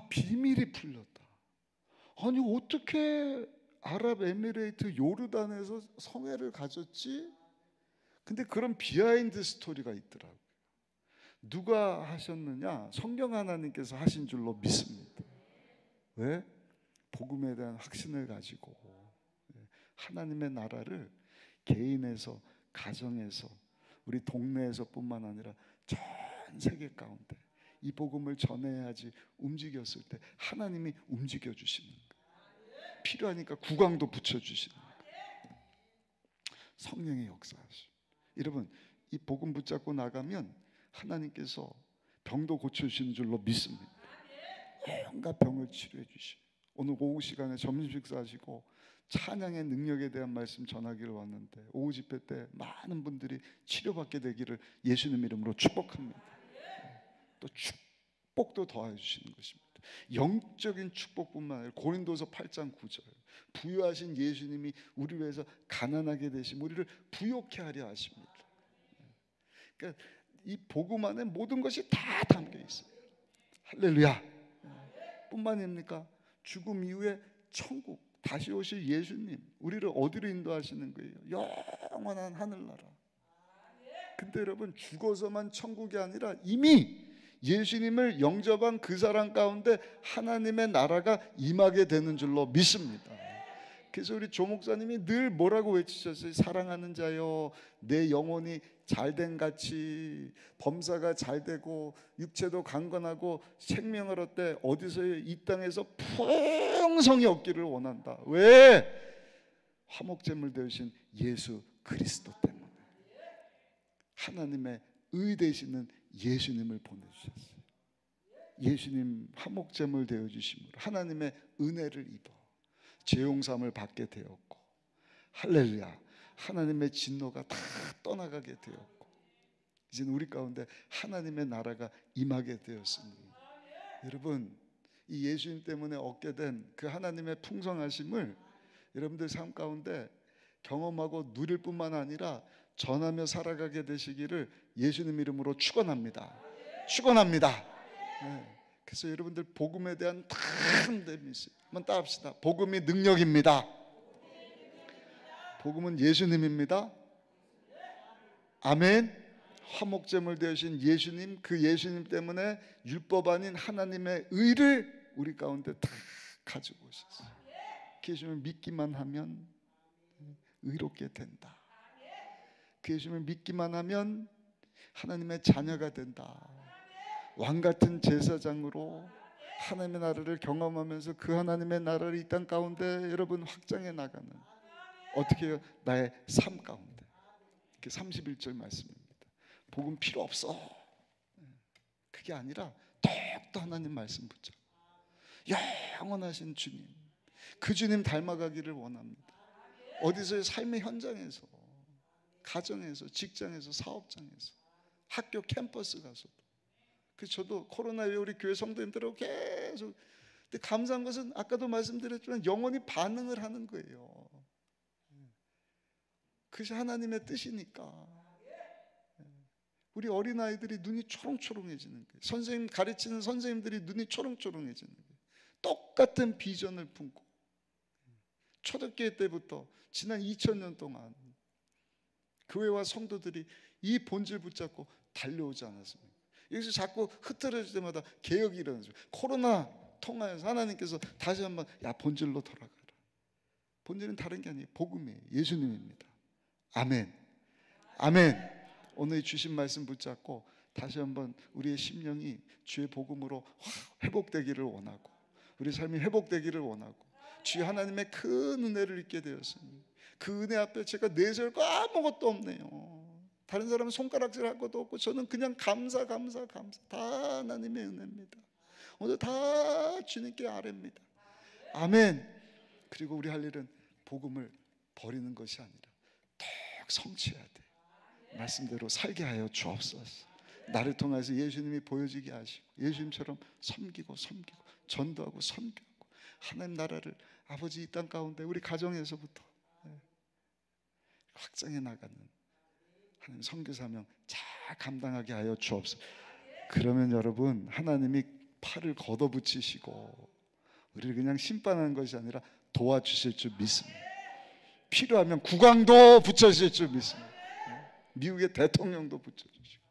비밀이 풀렸다. 아니 어떻게 아랍에미레이트 요르단에서 성회를 가졌지? 근데 그런 비하인드 스토리가 있더라고요. 누가 하셨느냐? 성령 하나님께서 하신 줄로 믿습니다. 왜? 복음에 대한 확신을 가지고 하나님의 나라를 개인에서, 가정에서, 우리 동네에서뿐만 아니라 전 세계 가운데 이 복음을 전해야지 움직였을 때 하나님이 움직여 주시는 거예요. 필요하니까 국왕도 붙여주시는 거예요. 성령의 역사하시고. 여러분, 이 복음 붙잡고 나가면 하나님께서 병도 고쳐주시는 줄로 믿습니다. 온갖 병을 치료해 주시고. 오늘 오후 시간에 점심 식사하시고 찬양의 능력에 대한 말씀 전하기를 왔는데, 오후 집회 때 많은 분들이 치료받게 되기를 예수님 이름으로 축복합니다. 또 축복도 더해 주시는 것입니다. 영적인 축복뿐만 아니라 고린도서 8장 9절, 부유하신 예수님이 우리 위해서 가난하게 되심 우리를 부욕케 하려 하십니다. 그러니까 이 복음 안에 모든 것이 다 담겨 있어요. 할렐루야. 뿐만 아닙니까? 죽음 이후에 천국, 다시 오실 예수님, 우리를 어디로 인도하시는 거예요? 영원한 하늘나라. 근데 여러분, 죽어서만 천국이 아니라 이미 예수님을 영접한 그 사람 가운데 하나님의 나라가 임하게 되는 줄로 믿습니다. 그래서 우리 조 목사님이 늘 뭐라고 외치셨어요? 사랑하는 자여, 내 영혼이 잘된 같이 범사가 잘되고 육체도 강건하고 생명을 얻되 어디서요? 이 땅에서 풍성히 얻기를 원한다. 왜? 화목제물 되신 예수 그리스도 때문에. 하나님의 의 되시는 예수님을 보내주셨어요. 예수님 화목제물 되어주심으로 하나님의 은혜를 입어 죄용삼을 받게 되었고, 할렐루야, 하나님의 진노가 다 떠나가게 되었고, 이제 우리 가운데 하나님의 나라가 임하게 되었습니다. 여러분, 이 예수님 때문에 얻게 된 그 하나님의 풍성하심을 여러분들 삶 가운데 경험하고 누릴 뿐만 아니라 전하며 살아가게 되시기를 예수님 이름으로 축원합니다. 축원합니다. 네. 그래서 여러분들 복음에 대한 탐됨이 있어요. 한번 따합시다. 복음이 능력입니다. 복음은 예수님입니다. 아멘. 화목제물 되신 예수님, 그 예수님 때문에 율법 아닌 하나님의 의를 우리 가운데 다 가지고 오셨어요. 그 예수님을 믿기만 하면 의롭게 된다. 그 예수님을 믿기만 하면 하나님의 자녀가 된다. 왕같은 제사장으로 하나님의 나라를 경험하면서 그 하나님의 나라를 이 땅 가운데 여러분 확장해 나가는, 어떻게 해요? 나의 삶 가운데. 이렇게 31절 말씀입니다. 복음 필요 없어. 그게 아니라 더욱더 하나님 말씀 붙잡고 영원하신 주님, 그 주님 닮아가기를 원합니다. 어디서의 삶의 현장에서, 가정에서, 직장에서, 사업장에서, 학교 캠퍼스 가서도. 그래서 저도 코로나 이후에 우리 교회 성도님들하고 계속, 근데 감사한 것은 아까도 말씀드렸지만 영원히 반응을 하는 거예요. 그것이 하나님의 뜻이니까. 우리 어린아이들이 눈이 초롱초롱해지는 거예요. 선생님 가르치는 선생님들이 눈이 초롱초롱해지는 거예요. 똑같은 비전을 품고 초대교회 때부터 지난 2000년 동안 교회와 성도들이 이 본질 붙잡고 달려오지 않았습니까? 여기서 자꾸 흐트러질 때마다 개혁이 일어나죠. 코로나 통하여서 하나님께서 다시 한번 야 본질로 돌아가라. 본질은 다른 게 아니에요. 복음이에요. 예수님입니다. 아멘. 아멘. 오늘 주신 말씀 붙잡고 다시 한번 우리의 심령이 주의 복음으로 회복되기를 원하고, 우리 삶이 회복되기를 원하고, 주의 하나님의 큰 은혜를 잊게 되었습니다. 그 은혜 앞에 제가 내세울 거 아무것도 없네요. 다른 사람은 손가락질 할 것도 없고 저는 그냥 감사 다 하나님의 은혜입니다. 오늘 다 주님께 아뢰입니다. 아멘. 그리고 우리 할 일은 복음을 버리는 것이 아니라 더 성취해야 돼. 말씀대로 살게 하여 주옵소서. 나를 통해서 예수님이 보여지게 하시고 예수님처럼 섬기고 전도하고 선교하고 하나님 나라를 아버지 이 땅 가운데 우리 가정에서부터 확장해 나가는 하나님 선교 사명 잘 감당하게 하여 주옵소서. 그러면 여러분, 하나님이 팔을 걷어붙이시고 우리를 그냥 심판하는 것이 아니라 도와주실 줄 믿습니다. 필요하면 국왕도 붙여주실 줄 믿습니다. 미국의 대통령도 붙여주시고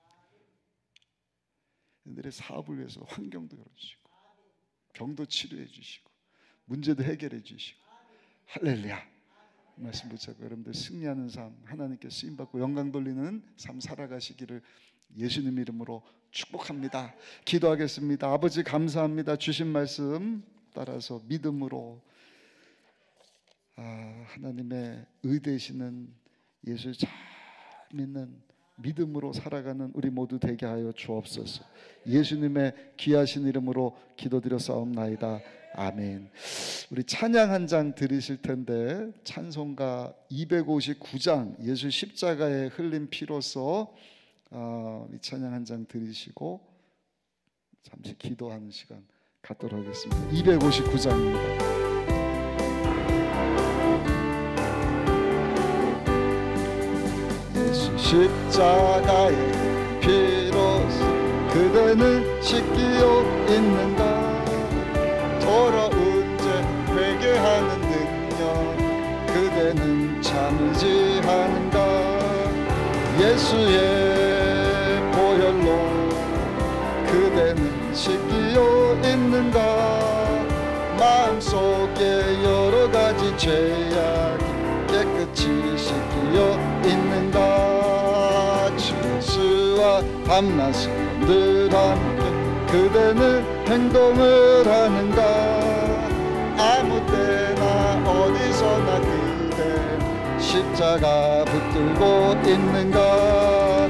그들의 사업을 위해서 환경도 열어주시고 병도 치료해 주시고 문제도 해결해 주시고, 할렐루야. 말씀 붙잡고 여러분들 승리하는 삶, 하나님께 쓰임받고 영광 돌리는 삶 살아가시기를 예수님 이름으로 축복합니다. 기도하겠습니다. 아버지 감사합니다. 주신 말씀 따라서 믿음으로 하나님의 의되시는 예수 잘 믿는 믿음으로 살아가는 우리 모두 되게 하여 주옵소서. 예수님의 귀하신 이름으로 기도드렸사옵나이다. 아멘. 우리 찬양 한 장 들으실 텐데 찬송가 259장 예수 십자가에 흘린 피로써 이 찬양 한 장 들으시고 잠시 기도하는 시간 갖도록 하겠습니다. 259장입니다. 예수 십자가의 피로써 그대는 씻기어 있는가. 돌아온 죄 회개하는 능력 그대는 참지 않은가. 예수의 보혈로 그대는 씻기어 있는가. 마음속에 여러 가지 죄악이 깨끗이 씻기어 있는가. 주스와 밤낮을 늘 함께 그대는 행동을 하는가. 아무 때나 어디서나 그대 십자가 붙들고 있는가.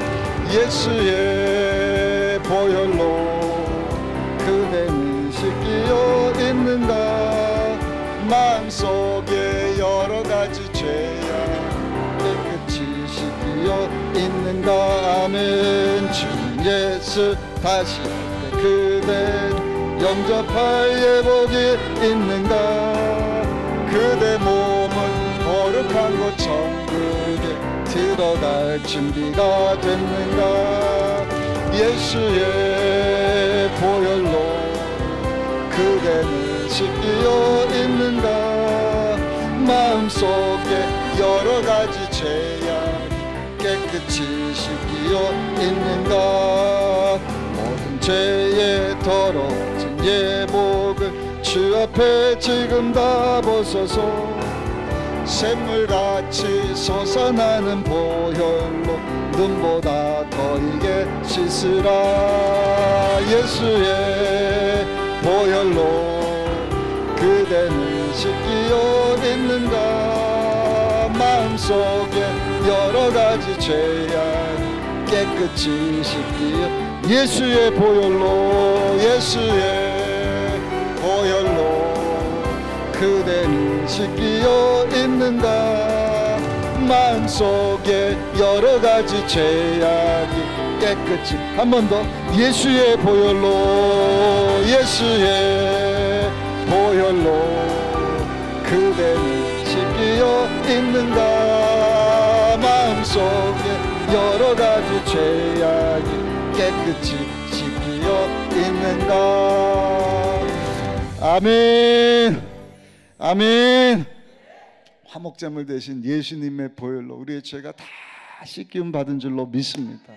예수의 보혈로 그대는 씻기어 있는가. 마음속에 여러 가지 죄악 깨끗이 씻기어 있는가. 아멘. 주 예수 다시 그대 영접할 예복이 있는가. 그대 몸은 거룩한 곳 천국에 들어갈 준비가 됐는가. 예수의 보혈로 그대는 씻기어 있는가. 마음속에 여러 가지 죄악 깨끗이 씻기어 있는가. 모든 죄에 더러워진 예복을 주 앞에 지금 다 벗어서 샘물같이 솟아나는 보혈로 눈보다 더 이게 씻으라. 예수의 보혈로 그대는 씻기어 있는가. 마음속에 여러 가지 죄악 깨끗이 씻기어 예수의 보혈로 예수의 보혈로 그대는 씻기어 있는가. 마음속에 여러 가지 죄악이 깨끗이 한 번 더 예수의 보혈로 예수의 보혈로 그대는 씻기어 있는가. 마음속에 여러 가지 죄악이 깨끗이 씻기어 있는가. 아멘. 아멘. 화목제물 대신 예수님의 보혈로 우리의 죄가 다 씻김 받은 줄로 믿습니다.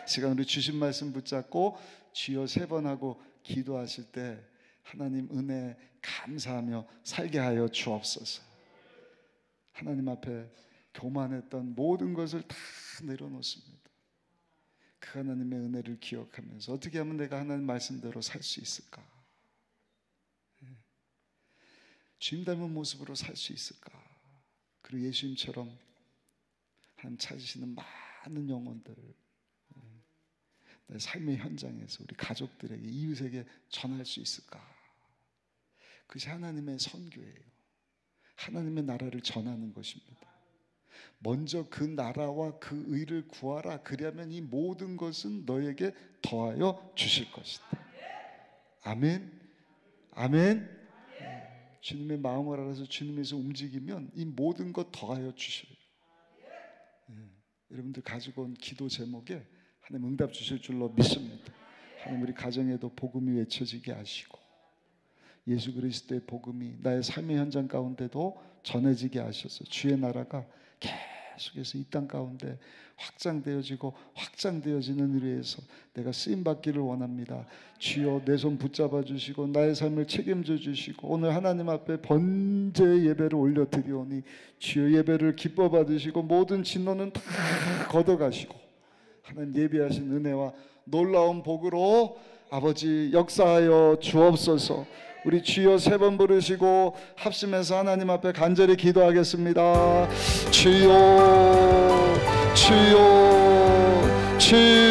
시간 우리 주신 말씀 붙잡고 주여 3번 하고 기도하실 때 하나님 은혜 감사하며 살게 하여 주옵소서. 하나님 앞에 교만했던 모든 것을 다 내려놓습니다. 그 하나님의 은혜를 기억하면서 어떻게 하면 내가 하나님 말씀대로 살 수 있을까? 주님 닮은 모습으로 살 수 있을까? 그리고 예수님처럼 하나님 찾으시는 많은 영혼들 내 삶의 현장에서 우리 가족들에게 이웃에게 전할 수 있을까? 그것이 하나님의 선교예요. 하나님의 나라를 전하는 것입니다. 먼저 그 나라와 그 의를 구하라. 그리하면 이 모든 것은 너에게 더하여 주실 것이다. 아멘. 아멘. 주님의 마음을 알아서 주님에서 움직이면 이 모든 것 더하여 주셔요. 여러분들 가지고 온 기도 제목에 하나님 응답 주실 줄로 믿습니다. 하나님 우리 가정에도 복음이 외쳐지게 하시고 예수 그리스도의 복음이 나의 삶의 현장 가운데도 전해지게 하셔서 주의 나라가 계속해서 이 땅 가운데 확장되어지고 확장되어지는 일에서 내가 쓰임받기를 원합니다. 주여 내 손 붙잡아 주시고 나의 삶을 책임져 주시고 오늘 하나님 앞에 번제의 예배를 올려드리오니 주여 예배를 기뻐 받으시고 모든 진노는 다 걷어가시고 하나님 예비하신 은혜와 놀라운 복으로 아버지 역사하여 주옵소서. 우리 주여 세 번 부르시고 합심해서 하나님 앞에 간절히 기도하겠습니다. 주여 주여 주여.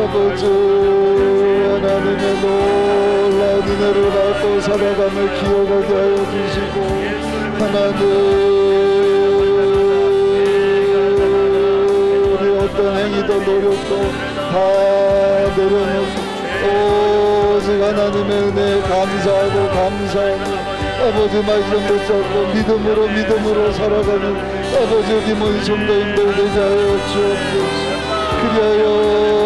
아버지 하나님의 놀라운 은혜를 받고 살아감을 기억하게 하여 주시고, 하나님 우리 어떤 행위도 노력도 다 내려놓고 오직 하나님의 은혜에 감사하고 감사하고 아버지 말씀 붙잡고 믿음으로 살아가는 아버지 우리 모든 성도님들 되게 하여 주옵소서. 그리하여